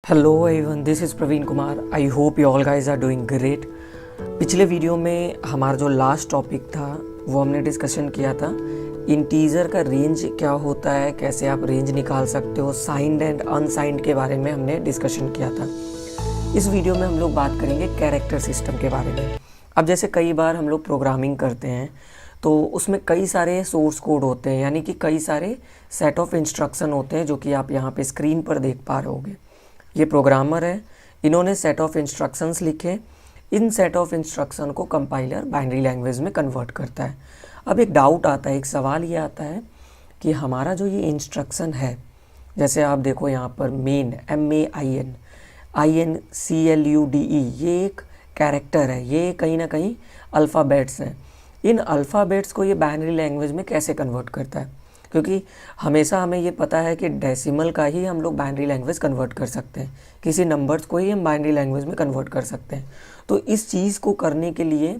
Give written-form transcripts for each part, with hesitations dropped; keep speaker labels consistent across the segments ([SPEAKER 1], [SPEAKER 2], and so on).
[SPEAKER 1] Hello everyone, this is Praveen Kumar. I hope you all guys are doing great. पिछले video में हमारा जो last topic था वो हमने डिस्कशन किया था इंटीजर का रेंज क्या होता है, कैसे आप रेंज निकाल सकते हो, साइंड एंड अनसाइंड के बारे में हमने डिस्कशन किया था। इस वीडियो में हम लोग बात करेंगे कैरेक्टर सिस्टम के बारे में। अब जैसे कई बार हम लोग प्रोग्रामिंग करते हैं तो उसमें कई सारे सोर्स कोड होते हैं, यानी कि कई सारे सेट ऑफ इंस्ट्रक्शन होते हैं जो कि आप यहाँ पे स्क्रीन पर देख पा रहे होगे। ये प्रोग्रामर है, इन्होंने सेट ऑफ इंस्ट्रक्शंस लिखे। इन सेट ऑफ इंस्ट्रक्शन को कंपाइलर बाइनरी लैंग्वेज में कन्वर्ट करता है। अब एक डाउट आता है, एक सवाल ये आता है कि हमारा जो ये इंस्ट्रक्शन है, जैसे आप देखो यहाँ पर मेन MAIN, ये एक कैरेक्टर है, ये कहीं ना कहीं अल्फ़ाबेट्स हैं। इन अल्फ़ाबेट्स को ये बाइनरी लैंग्वेज में कैसे कन्वर्ट करता है, क्योंकि हमेशा हमें ये पता है कि डेसिमल का ही हम लोग बाइनरी लैंग्वेज कन्वर्ट कर सकते हैं, किसी नंबर्स को ही हम बाइनरी लैंग्वेज में कन्वर्ट कर सकते हैं। तो इस चीज़ को करने के लिए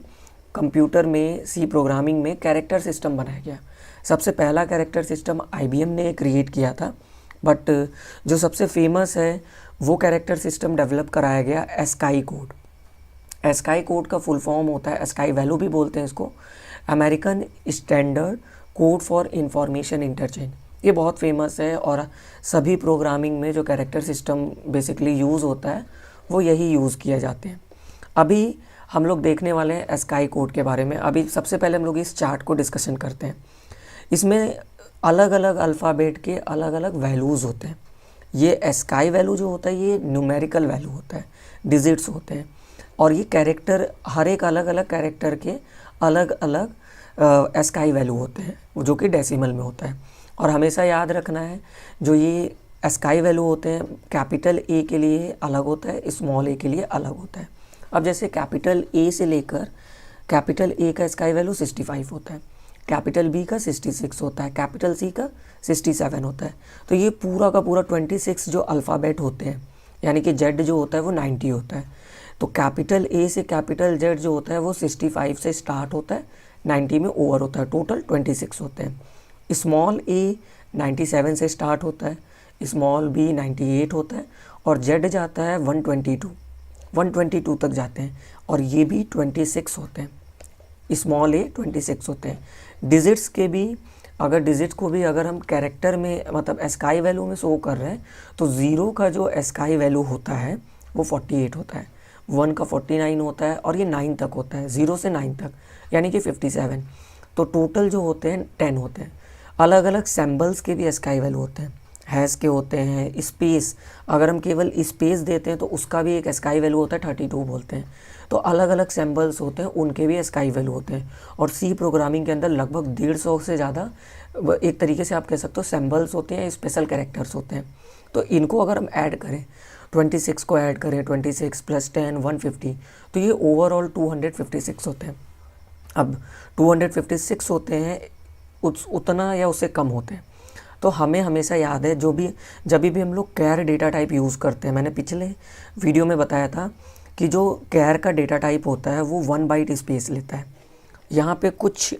[SPEAKER 1] कंप्यूटर में सी प्रोग्रामिंग में कैरेक्टर सिस्टम बनाया गया। सबसे पहला कैरेक्टर सिस्टम IBM ने क्रिएट किया था, बट जो सबसे फेमस है वो कैरेक्टर सिस्टम डेवलप कराया गया ASCII कोड। ASCII कोड का फुल फॉर्म होता है, ASCII वैल्यू भी बोलते हैं इसको, American standard code for information interchange. ये बहुत फेमस है और सभी प्रोग्रामिंग में जो कैरेक्टर सिस्टम बेसिकली यूज़ होता है वो यही यूज़ किए जाते हैं। अभी हम लोग देखने वाले हैं ASCII कोड के बारे में। अभी सबसे पहले हम लोग इस चार्ट को डिस्कशन करते हैं। इसमें अलग अलग अल्फ़ाबेट के अलग अलग वैल्यूज़ होते हैं। ये ASCII वैल्यू जो होता है ये न्यूमेरिकल वैल्यू होता है, डिजिट्स होते हैं, और ये कैरेक्टर हर एक अलग अलग कैरेक्टर के अलग अलग ASCII वैल्यू होते हैं जो कि डेसिमल में होता है। और हमेशा याद रखना है, जो ये ASCII वैल्यू होते हैं कैपिटल A के लिए अलग होता है, स्मॉल a के लिए अलग होता है। अब जैसे कैपिटल A से लेकर कैपिटल A का ASCII वैल्यू 65 होता है, कैपिटल B का 66 होता है, कैपिटल C का 67 होता है। तो ये पूरा का पूरा 26 जो अल्फ़ाबेट होते हैं, यानी कि Z जो होता है वो 90 होता है। तो कैपिटल A से कैपिटल Z जो होता है वो 65 से स्टार्ट होता है, 90 में ओवर होता है, टोटल 26 होते हैं। स्मॉल a 97 से स्टार्ट होता है, स्मॉल b 98 होता है, और Z जाता है 122 तक जाते हैं, और ये भी 26 होते हैं। स्मॉल a 26 होते हैं। डिजिट्स के भी अगर डिजिट को भी अगर हम कैरेक्टर में मतलब ASCII वैल्यू में शो कर रहे हैं तो 0 का जो ASCII वैल्यू होता है वो 48 होता है, 1 का 49 होता है, और ये 9 तक होता है, 0 से 9 तक यानी कि 57। तो टोटल जो होते हैं 10 होते हैं। अलग अलग सिंबल्स के भी ASCII वैल्यू होते हैं, हैश के होते हैं, स्पेस अगर हम केवल स्पेस देते हैं तो उसका भी एक ASCII वैल्यू होता है, 32 बोलते हैं। तो अलग अलग सिंबल्स होते हैं, उनके भी ASCII वैल्यू होते हैं। और सी प्रोग्रामिंग के अंदर लगभग 150 से ज़्यादा एक तरीके से आप कह सकते हो सिंबल्स होते हैं, स्पेशल कैरेक्टर्स होते हैं। तो इनको अगर हम ऐड करें, 26 को ऐड करें, 26 + 10 150, तो ये ओवरऑल 256 होते हैं। अब 256 होते हैं, उतना या उससे कम होते हैं। तो हमें हमेशा याद है जब भी हम लोग कैर डेटा टाइप यूज़ करते हैं, मैंने पिछले वीडियो में बताया था कि जो कैर का डेटा टाइप होता है वो 1 बाइट स्पेस लेता है। यहाँ पे कुछ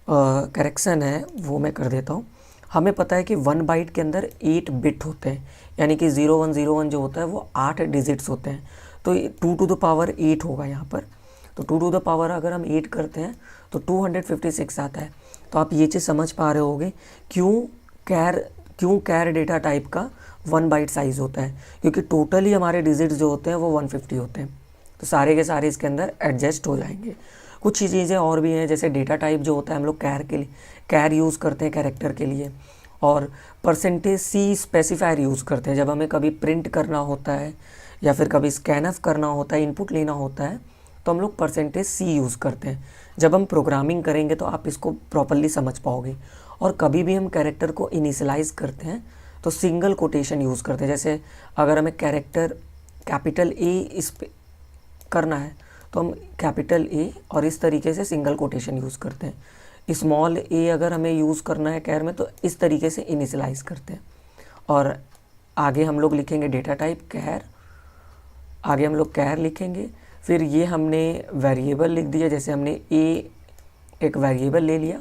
[SPEAKER 1] करेक्शन है वो मैं कर देता हूँ। हमें पता है कि 1 बाइट के अंदर 8 बिट होते हैं, यानी कि 0101 जो होता है वो 8 डिजिट्स होते हैं। तो 2⁸ होगा यहाँ पर। तो 2 अगर हम 8 करते हैं तो 256 आता है। तो आप ये चीज़ समझ पा रहे होगे क्यों कैर डेटा टाइप का 1 बाइट साइज़ होता है, क्योंकि टोटली हमारे डिजिट्स जो होते हैं वो 150 होते हैं। तो सारे के सारे इसके अंदर एडजस्ट हो जाएंगे। कुछ ही चीज़ें और भी हैं, जैसे डेटा टाइप जो होता है हम लोग कैर यूज़ करते हैं कैरेक्टर के लिए, और %C स्पेसिफायर यूज़ करते हैं जब हमें कभी प्रिंट करना होता है या फिर कभी स्कैनअप करना होता है, इनपुट लेना होता है, तो हम लोग %C यूज़ करते हैं। जब हम प्रोग्रामिंग करेंगे तो आप इसको प्रॉपरली समझ पाओगे। और कभी भी हम कैरेक्टर को इनिशियलाइज करते हैं तो सिंगल कोटेशन यूज़ करते हैं। जैसे अगर हमें कैरेक्टर कैपिटल A इस पे करना है तो हम कैपिटल A और इस तरीके से सिंगल कोटेशन यूज़ करते हैं। स्मॉल a अगर हमें यूज़ करना है कैर में तो इस तरीके से इनिशियलाइज करते हैं। और आगे हम लोग लिखेंगे डेटा टाइप कैर, आगे हम लोग कैर लिखेंगे। फिर ये हमने वेरिएबल लिख दिया, जैसे हमने a एक वेरिएबल ले लिया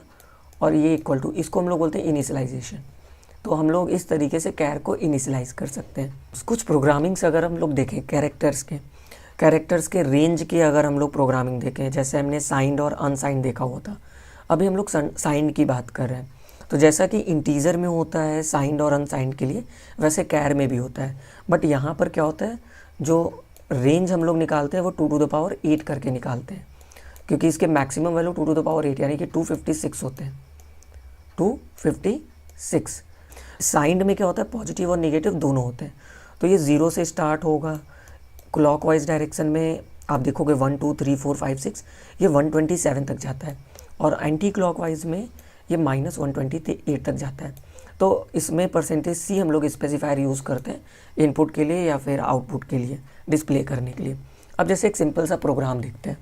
[SPEAKER 1] और ये इक्वल टू, इसको हम लोग बोलते हैं इनिशियलाइजेशन। तो हम लोग इस तरीके से कैर को इनिशियलाइज कर सकते हैं। कुछ प्रोग्रामिंग्स अगर हम लोग देखें कैरेक्टर्स के रेंज की अगर हम लोग प्रोग्रामिंग देखें, जैसे हमने साइंड और अनसाइंड देखा हुआ था, अभी हम लोग साइंड की बात कर रहे हैं। तो जैसा कि इंटीजर में होता है साइंड और अनसाइंड के लिए, वैसे कैर में भी होता है। बट यहाँ पर क्या होता है, जो रेंज हम लोग निकालते हैं वो 2⁸ करके निकालते हैं, क्योंकि इसके मैक्सिमम वैल्यू 2⁸ यानी कि 256 होते हैं, 256। साइंड में क्या होता है, पॉजिटिव और नेगेटिव दोनों होते हैं। तो ये 0 से स्टार्ट होगा, क्लॉकवाइज डायरेक्शन में आप देखोगे 1 2 3 4 5 6, ये 127 तक जाता है, और एंटी क्लॉकवाइज में ये -128 तक जाता है। तो इसमें %C हम लोग स्पेसिफायर यूज़ करते हैं इनपुट के लिए या फिर आउटपुट के लिए डिस्प्ले करने के लिए। अब जैसे एक सिंपल सा प्रोग्राम देखते हैं।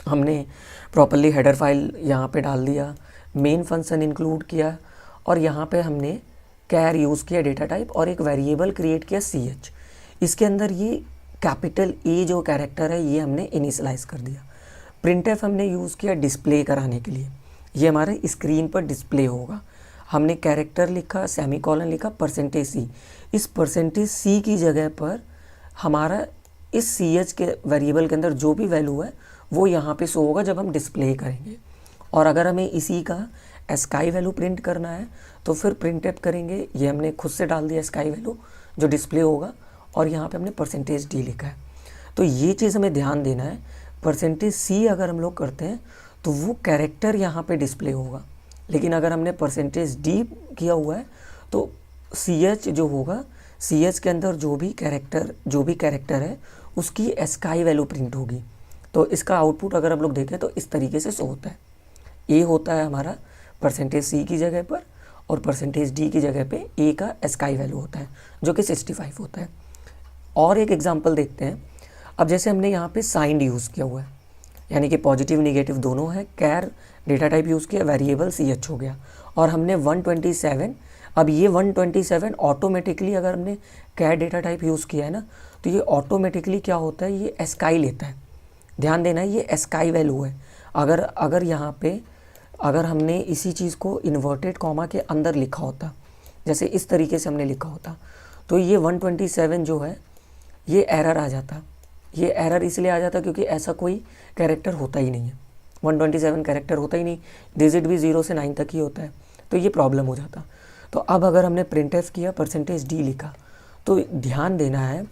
[SPEAKER 1] हमने प्रॉपर्ली हेडर फाइल यहाँ पे डाल दिया, मेन फंक्शन इंक्लूड किया, और यहाँ पे हमने कैर यूज़ किया डेटा टाइप, और एक वेरिएबल क्रिएट किया CH। इसके अंदर ये कैपिटल A जो कैरेक्टर है ये हमने इनिशियलाइज कर दिया। प्रिंटफ हमने यूज़ किया डिस्प्ले कराने के लिए, ये हमारे स्क्रीन पर डिस्प्ले होगा। हमने कैरेक्टर लिखा, सेमीकोलन लिखा, %C। इस %C की जगह पर हमारा इस CH के वेरिएबल के अंदर जो भी वैल्यू है वो यहाँ पे शो होगा जब हम डिस्प्ले करेंगे। और अगर हमें इसी का स्काई वैल्यू प्रिंट करना है तो फिर प्रिंटफ करेंगे, ये हमने खुद से डाल दिया स्काई वैल्यू जो डिस्प्ले होगा, और यहाँ पे हमने %D लिखा है। तो ये चीज़ हमें ध्यान देना है, %C अगर हम लोग करते हैं तो वो कैरेक्टर यहाँ पे डिस्प्ले होगा, लेकिन अगर हमने %D किया हुआ है तो CH जो होगा, CH के अंदर जो भी कैरेक्टर है उसकी स्काई वैल्यू प्रिंट होगी। तो इसका आउटपुट अगर हम लोग देखें तो इस तरीके से शो होता है। A होता है हमारा %C की जगह पर, और %D की जगह पे A का स्काई वैल्यू होता है जो कि 65 होता है। और एक एग्जांपल देखते हैं। अब जैसे हमने यहाँ पे साइंड यूज़ किया हुआ है, यानी कि पॉजिटिव निगेटिव दोनों है, कैर डेटा टाइप यूज़ किया, वेरिएबल CH हो गया, और हमने 127। अब ये 127 ऑटोमेटिकली अगर हमने कैर डेटा टाइप यूज़ किया है ना, तो ये ऑटोमेटिकली क्या होता है, ये स्काई लेता है। ध्यान देना है, ये स्काई वैल्यू है। अगर यहाँ पे अगर हमने इसी चीज़ को इन्वर्टेड कॉमा के अंदर लिखा होता, जैसे इस तरीके से हमने लिखा होता, तो ये 127 जो है ये एरर आ जाता। ये एरर इसलिए आ जाता क्योंकि ऐसा कोई कैरेक्टर होता ही नहीं है, 127 कैरेक्टर होता ही नहीं, डिजिट भी 0 से 9 तक ही होता है, तो ये प्रॉब्लम हो जाता। तो अब अगर हमने प्रिंटफ किया, %D लिखा, तो ध्यान देना है,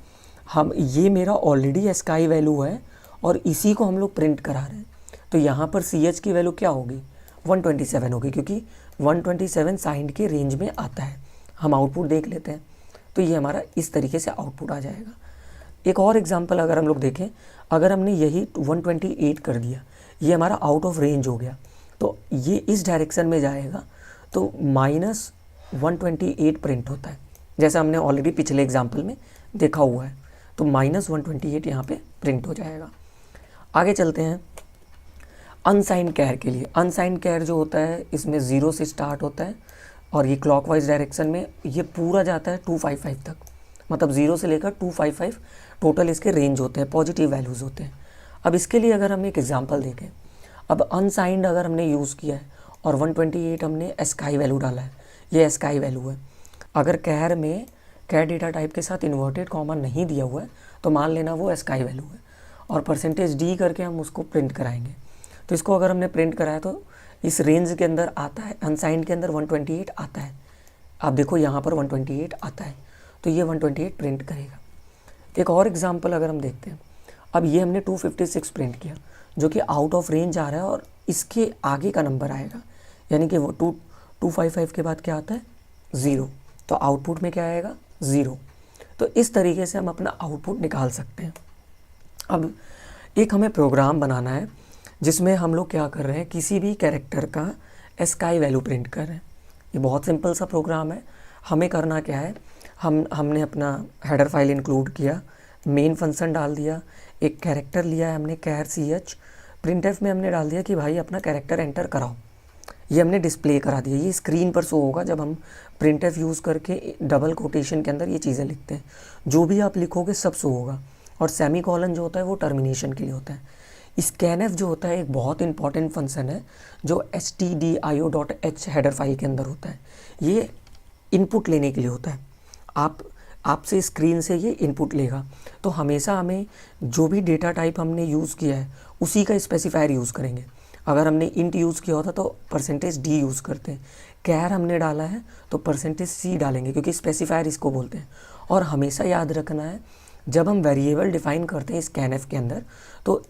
[SPEAKER 1] हम ये मेरा ऑलरेडी स्काई वैल्यू है और इसी को हम लोग प्रिंट करा रहे हैं, तो यहाँ पर CH की वैल्यू क्या होगी, 127 होगी, क्योंकि 127 साइंड के रेंज में आता है। हम आउटपुट देख लेते हैं, तो ये हमारा इस तरीके से आउटपुट आ जाएगा। एक और एग्जांपल अगर हम लोग देखें, अगर हमने यही 128 कर दिया, ये हमारा आउट ऑफ रेंज हो गया, तो ये इस डायरेक्शन में जाएगा, तो -128 प्रिंट होता है, जैसा हमने ऑलरेडी पिछले एग्जांपल में देखा हुआ है। तो -128 यहाँ पे प्रिंट हो जाएगा। आगे चलते हैं अनसाइंड कैर के लिए। अनसाइंड कैर जो होता है इसमें 0 से स्टार्ट होता है, और ये क्लॉकवाइज डायरेक्शन में ये पूरा जाता है 255 तक, मतलब 0 से लेकर 255 टोटल इसके रेंज होते हैं, पॉजिटिव वैल्यूज़ होते हैं। अब इसके लिए अगर हम एक एग्जांपल देखें, अब अनसाइंड अगर हमने यूज़ किया है और 128 हमने स्काई वैल्यू डाला है, ये स्काई वैल्यू है। अगर कैर में कैर डेटा टाइप के साथ इन्वर्टेड कॉमा नहीं दिया हुआ है तो मान लेना वो स्काई वैल्यू है, और %D करके हम उसको प्रिंट कराएंगे। तो इसको अगर हमने प्रिंट कराया तो इस रेंज के अंदर आता है, अनसाइंड के अंदर 128 आता है। आप देखो यहाँ पर 128 आता है, तो ये 128 प्रिंट करेगा। एक और एग्जांपल अगर हम देखते हैं, अब ये हमने 256 प्रिंट किया जो कि आउट ऑफ रेंज आ रहा है, और इसके आगे का नंबर आएगा, यानी कि वो 255 के बाद क्या आता है, 0, तो आउटपुट में क्या आएगा, 0। तो इस तरीके से हम अपना आउटपुट निकाल सकते हैं। अब एक हमें प्रोग्राम बनाना है जिसमें हम लोग क्या कर रहे हैं, किसी भी कैरेक्टर का स्काई वैल्यू प्रिंट कर रहे हैं। ये बहुत सिंपल सा प्रोग्राम है। हमें करना क्या है, हमने अपना हेडर फाइल इंक्लूड किया, मेन फंक्शन डाल दिया, एक कैरेक्टर लिया है हमने कैर CH, प्रिंटफ में हमने डाल दिया कि भाई अपना कैरेक्टर एंटर कराओ, ये हमने डिस्प्ले करा दिया। ये स्क्रीन पर शो होगा जब हम प्रिंटफ यूज़ करके डबल कोटेशन के अंदर ये चीज़ें लिखते हैं, जो भी आप लिखोगे सब शो होगा। और सेमीकोलन जो होता है वो टर्मिनेशन के लिए होता है। स्कैनफ जो होता है एक बहुत इंपॉर्टेंट फंक्शन है जो stdio.h हेडर फाइल के अंदर होता है। ये इनपुट लेने के लिए होता है। आपसे स्क्रीन से ये इनपुट लेगा, तो हमेशा हमें जो भी डेटा टाइप हमने यूज़ किया है उसी का स्पेसिफायर यूज़ करेंगे। अगर हमने इंट यूज़ किया होता तो %d यूज़ करते हैं, कैर हमने डाला है तो %c डालेंगे, क्योंकि स्पेसिफायर इसको बोलते हैं। और हमेशा याद रखना है, जब हम वेरिएबल डिफाइन करते हैं स्कैनएफ के अंदर तो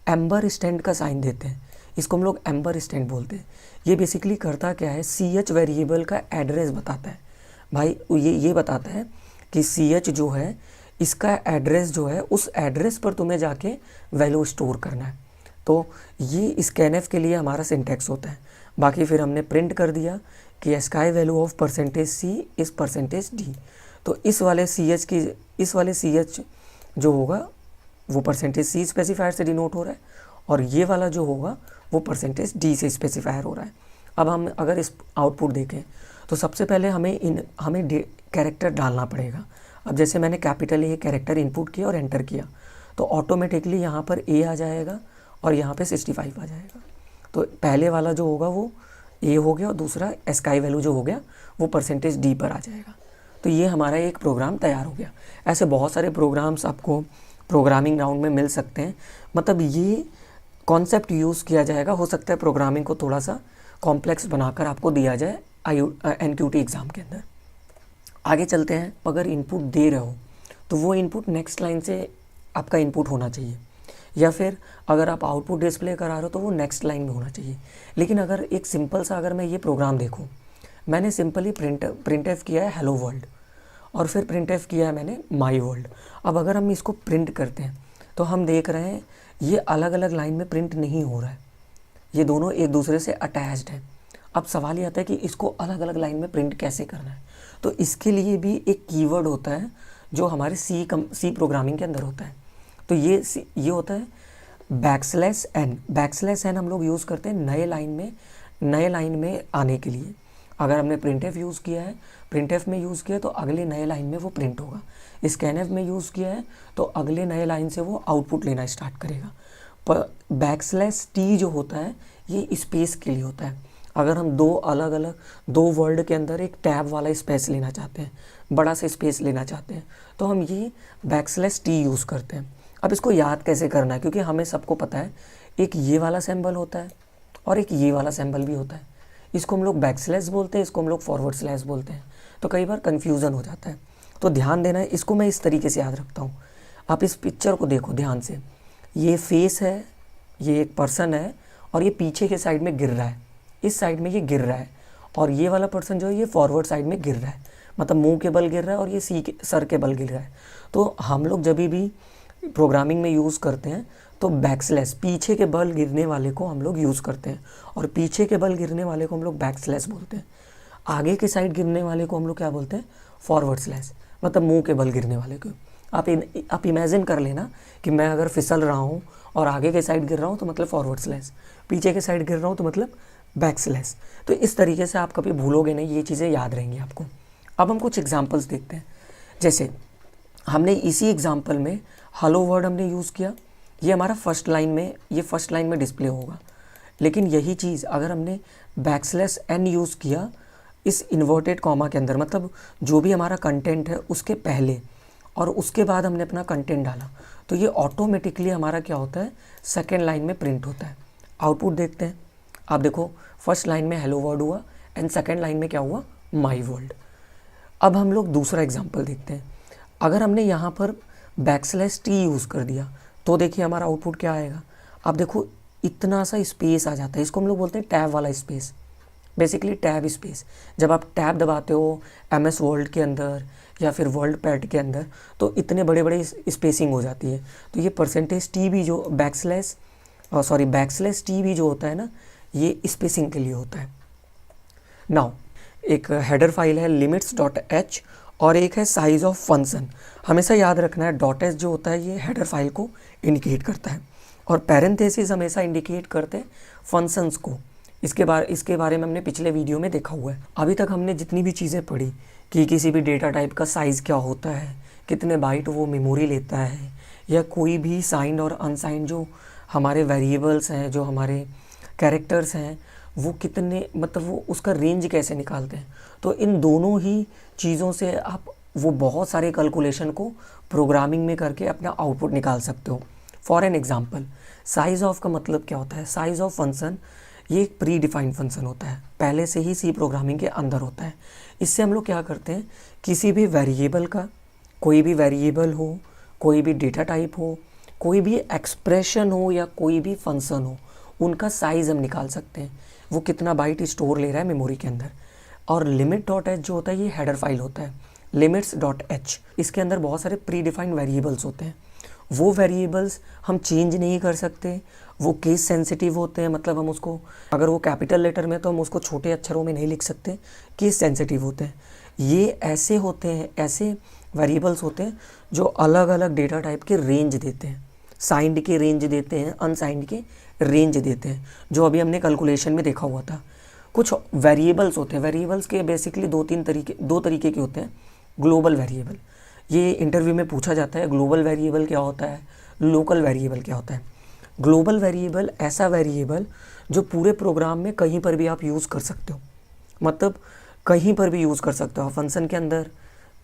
[SPEAKER 1] एम्बर स्टैंड का साइन देते हैं, इसको हम लोग एम्बर स्टैंड बोलते हैं। ये बेसिकली करता क्या है, ch वेरिएबल का एड्रेस बताता है भाई, ये बताता है कि ch जो है इसका एड्रेस जो है उस एड्रेस पर तुम्हें जाके वैल्यू स्टोर करना है। तो ये स्कैनएफ के लिए हमारा सिंटैक्स होता है। बाकी फिर हमने प्रिंट कर दिया कि sky value of %c is %d। तो इस वाले ch जो होगा वो %c स्पेसिफायर से डिनोट हो रहा है, और ये वाला जो होगा वो %d से स्पेसिफायर हो रहा है। अब हम अगर इस आउटपुट देखें तो सबसे पहले हमें कैरेक्टर डालना पड़ेगा। अब जैसे मैंने कैपिटल ए कैरेक्टर इनपुट किया और एंटर किया तो ऑटोमेटिकली यहाँ पर ए आ जाएगा और यहाँ पे 65 आ जाएगा। तो पहले वाला जो होगा वो ए हो गया और दूसरा स्काई वैल्यू जो हो गया वो %d पर आ जाएगा। तो ये हमारा एक प्रोग्राम तैयार हो गया। ऐसे बहुत सारे प्रोग्राम्स आपको प्रोग्रामिंग ग्राउंड में मिल सकते हैं। मतलब ये कॉन्सेप्ट यूज़ किया जाएगा। हो सकता है प्रोग्रामिंग को थोड़ा सा कॉम्प्लेक्स बनाकर आपको दिया जाए NQT एग्ज़ाम के अंदर। आगे चलते हैं। अगर इनपुट दे रहे हो तो वो इनपुट नेक्स्ट लाइन से आपका इनपुट होना चाहिए, या फिर अगर आप आउटपुट डिस्प्ले करा रहे हो तो वो नेक्स्ट लाइन में होना चाहिए। लेकिन अगर एक सिंपल सा अगर मैं ये प्रोग्राम देखूँ, मैंने सिंपली प्रिंटएफ किया है हेलो वर्ल्ड और फिर प्रिंटएफ किया है मैंने माई वर्ल्ड। अब अगर हम इसको प्रिंट करते हैं तो हम देख रहे हैं ये अलग अलग लाइन में प्रिंट नहीं हो रहा है, ये दोनों एक दूसरे से अटैच्ड है। अब सवाल ये आता है कि इसको अलग अलग लाइन में प्रिंट कैसे करना है। तो इसके लिए भी एक कीवर्ड होता है जो हमारे सी प्रोग्रामिंग के अंदर होता है। तो ये होता है \n। \n हम लोग यूज़ करते हैं नए लाइन में आने के लिए। अगर हमने प्रिंटएफ यूज़ किया है, प्रिंटएफ में यूज़ किया तो अगले नए लाइन में वो प्रिंट होगा। स्कैनएफ में यूज़ किया है तो अगले नए लाइन से वो आउटपुट लेना स्टार्ट करेगा। पर \t जो होता है ये स्पेस के लिए होता है। अगर हम दो वर्ड के अंदर एक टैब वाला स्पेस लेना चाहते हैं, बड़ा सा स्पेस लेना चाहते हैं, तो हम ये \t यूज़ करते हैं। अब इसको याद कैसे करना है, क्योंकि हमें सबको पता है एक ये वाला सिंबल होता है और एक ये वाला सिंबल भी होता है। इसको हम लोग बैकस्लैश बोलते हैं, इसको हम लोग फॉरवर्ड स्लैश बोलते हैं। तो कई बार कन्फ्यूज़न हो जाता है, तो ध्यान देना है। इसको मैं इस तरीके से याद रखता हूँ। आप इस पिक्चर को देखो ध्यान से, ये फेस है, ये एक पर्सन है और ये पीछे के साइड में गिर रहा है, इस साइड में ये गिर रहा है, और ये वाला पर्सन जो है ये फॉरवर्ड साइड में गिर रहा है, मतलब मुंह के बल गिर रहा है और ये सर के बल गिर रहा है। तो हम लोग जब भी प्रोग्रामिंग में यूज़ करते हैं तो बैकस्लैश, पीछे के बल गिरने वाले को हम लोग यूज़ करते हैं, और पीछे के बल गिरने वाले को हम लोग बैकस्लैश बोलते हैं। आगे के साइड गिरने वाले को हम लोग क्या बोलते हैं, फॉरवर्ड स्लैश, मतलब मुंह के बल गिरने वाले को। आप इमेजिन कर लेना कि मैं अगर फिसल रहा हूँ और आगे के साइड गिर रहा हूँ तो मतलब फॉरवर्ड स्लैश, पीछे के साइड गिर रहा हूँ तो मतलब बैकस्लैश। तो इस तरीके से आप कभी भूलोगे नहीं, ये चीज़ें याद रहेंगी आपको। अब हम कुछ एग्जांपल्स देखते हैं। जैसे हमने इसी एग्जांपल में हेलो वर्ड हमने यूज़ किया, ये हमारा फर्स्ट लाइन में डिस्प्ले होगा। लेकिन यही चीज़ अगर हमने \n यूज़ किया इस इन्वर्टेड कॉमा के अंदर, मतलब जो भी हमारा कंटेंट है उसके पहले और उसके बाद हमने अपना कंटेंट डाला, तो ये ऑटोमेटिकली हमारा क्या होता है, सेकेंड लाइन में प्रिंट होता है। आउटपुट देखते हैं। आप देखो फर्स्ट लाइन में हेलो वर्ड हुआ एंड सेकेंड लाइन में क्या हुआ, माई वर्ल्ड। अब हम लोग दूसरा एग्जाम्पल देखते हैं। अगर हमने यहाँ पर \t यूज़ कर दिया तो देखिए हमारा आउटपुट क्या आएगा। अब देखो इतना सा स्पेस आ जाता है, इसको हम लोग बोलते हैं टैब वाला स्पेस, बेसिकली टैब स्पेस। जब आप टैब दबाते हो MS वर्ल्ड के अंदर या फिर वर्ल्ड पैड के अंदर तो इतने बड़े बड़े स्पेसिंग हो जाती है। तो ये %t भी जो \t भी जो होता है ना, ये स्पेसिंग के लिए होता है। नाउ एक हेडर फाइल है limits.h और एक है साइज ऑफ फंक्शन। हमेशा याद रखना है .h जो होता है ये हेडर फाइल को इंडिकेट करता है और पैरेंथेसिस हमेशा इंडिकेट करते हैं फंक्शंस को। इसके बारे में हमने पिछले वीडियो में देखा हुआ है। अभी तक हमने जितनी भी चीज़ें पढ़ी कि किसी भी डेटा टाइप का साइज़ क्या होता है, कितने बाइट वो मेमोरी लेता है, या कोई भी साइंड और अनसाइंड जो हमारे वेरिएबल्स हैं, जो हमारे कैरेक्टर्स हैं, वो कितने, मतलब वो उसका रेंज कैसे निकालते हैं। तो इन दोनों ही चीज़ों से आप वो बहुत सारे कैलकुलेशन को प्रोग्रामिंग में करके अपना आउटपुट निकाल सकते हो। For an example, size of का मतलब क्या होता है? साइज़ ऑफ फंक्शन ये एक प्री डिफाइंड फंक्शन होता है, पहले से ही सी प्रोग्रामिंग के अंदर होता है। इससे हम लोग क्या करते हैं, किसी भी वेरिएबल का, कोई भी वेरिएबल हो, कोई भी डेटा टाइप हो, कोई भी एक्सप्रेशन हो या कोई भी फंक्शन हो, उनका साइज़ हम निकाल सकते हैं, वो कितना बाइट स्टोर ले रहा है मेमोरी के अंदर। और लिमिट डॉट एच जो होता है ये हेडर फाइल होता है, लिमिट्स डॉट एच, इसके अंदर बहुत सारे प्री डिफाइंड वेरिएबल्स होते हैं। वो वेरिएबल्स हम चेंज नहीं कर सकते, वो केस सेंसिटिव होते हैं, मतलब हम उसको, अगर वो कैपिटल लेटर में तो हम उसको छोटे अक्षरों में नहीं लिख सकते, केस सेंसिटिव होते हैं। ये ऐसे होते हैं, ऐसे वेरिएबल्स होते हैं जो अलग अलग डेटा टाइप के रेंज देते हैं, साइंड के रेंज देते हैं, अनसाइंड के रेंज देते हैं, जो अभी हमने कैलकुलेशन में देखा हुआ था। कुछ वेरिएबल्स होते हैं, वेरिएबल्स के बेसिकली दो तरीके के होते हैं। ग्लोबल वेरिएबल, ये इंटरव्यू में पूछा जाता है, ग्लोबल वेरिएबल क्या होता है, लोकल वेरिएबल क्या होता है। ग्लोबल वेरिएबल ऐसा वेरिएबल जो पूरे प्रोग्राम में कहीं पर भी आप यूज़ कर सकते हो, मतलब कहीं पर भी यूज़ कर सकते हो, फंक्शन के अंदर,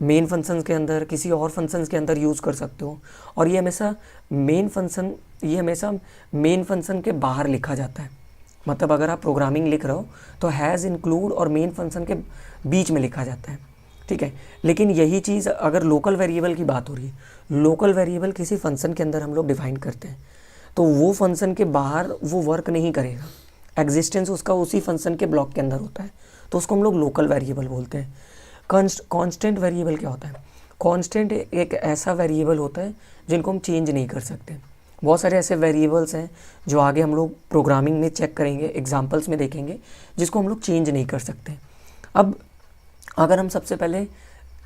[SPEAKER 1] मेन फंक्शन के अंदर, किसी और फंक्शन के अंदर यूज़ कर सकते हो। और ये हमेशा मेन फंक्शन के बाहर लिखा जाता है, मतलब अगर आप प्रोग्रामिंग लिख रहे हो तो हैज़ इंक्लूड और मेन फंक्शन के बीच में लिखा जाता है, ठीक है। लेकिन यही चीज़ अगर लोकल वेरिएबल की बात हो रही है, लोकल वेरिएबल किसी फंक्शन के अंदर हम लोग डिफाइन करते हैं, तो वो फंक्शन के बाहर वो वर्क नहीं करेगा, एग्जिस्टेंस उसका उसी फंक्शन के ब्लॉक के अंदर होता है, तो उसको हम लोग लोकल वेरिएबल बोलते हैं। कांस्टेंट वेरिएबल क्या होता है? कांस्टेंट एक ऐसा वेरिएबल होता है जिनको हम चेंज नहीं कर सकते। बहुत सारे ऐसे वेरिएबल्स हैं जो आगे हम लोग प्रोग्रामिंग में चेक करेंगे, एग्जांपल्स में देखेंगे, जिसको हम लोग चेंज नहीं कर सकते। अब अगर हम सबसे पहले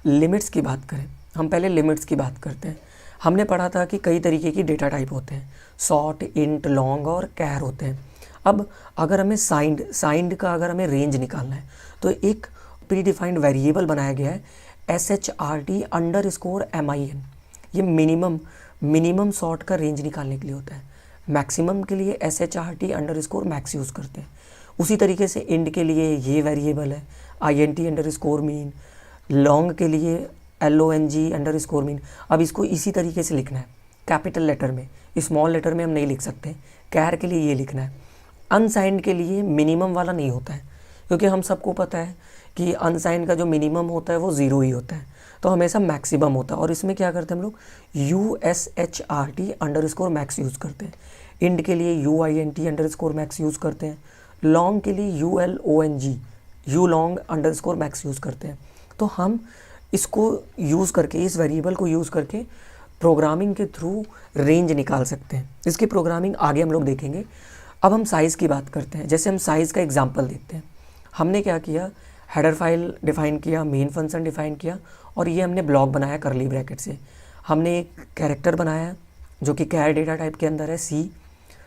[SPEAKER 1] लिमिट्स की बात करें, हम पहले लिमिट्स की बात करते हैं। हमने पढ़ा था कि कई तरीके की डेटा टाइप होते हैं, शॉर्ट, इंट, लॉन्ग और कैर होते हैं। अब अगर हमें साइंड का अगर हमें रेंज निकालना है तो एक प्री डिफाइंड वेरिएबल बनाया गया है SHRT_MIN। ये मिनिमम शॉर्ट का रेंज निकालने के लिए होता है। मैक्सिमम के लिए SHRT_max यूज़ करते हैं। उसी तरीके से इंड के लिए ये वेरिएबल है INT_mean, लॉन्ग के लिए LONG_mean। अब इसको इसी तरीके से लिखना है, कैपिटल लेटर में, स्मॉल लेटर में हम नहीं लिख सकते। कैर के लिए ये लिखना है। अनसाइंड के लिए मिनिमम वाला नहीं होता है, क्योंकि हम सबको पता है कि अनसाइंड का जो मिनिमम होता है वो 0 ही होता है, तो हमेशा मैक्सिमम होता है। और इसमें क्या करते हैं हम लोग, USHRT_max यूज़ करते हैं। इंड के लिए UINT_max यूज़ करते हैं। लॉन्ग के लिए ULONG_max यूज़ करते हैं। तो हम इसको यूज़ करके, इस वेरिएबल को यूज़ करके प्रोग्रामिंग के थ्रू रेंज निकाल सकते हैं। इसकी प्रोग्रामिंग आगे हम लोग देखेंगे। अब हम साइज़ की बात करते हैं। जैसे हम साइज़ का एग्जांपल देखते हैं। हमने क्या किया, हेडर फाइल डिफ़ाइन किया, मेन फंक्शन डिफ़ाइन किया, और ये हमने ब्लॉक बनाया करली ब्रैकेट से। हमने एक कैरेक्टर बनाया जो कि कैर डेटा टाइप के अंदर है, सी,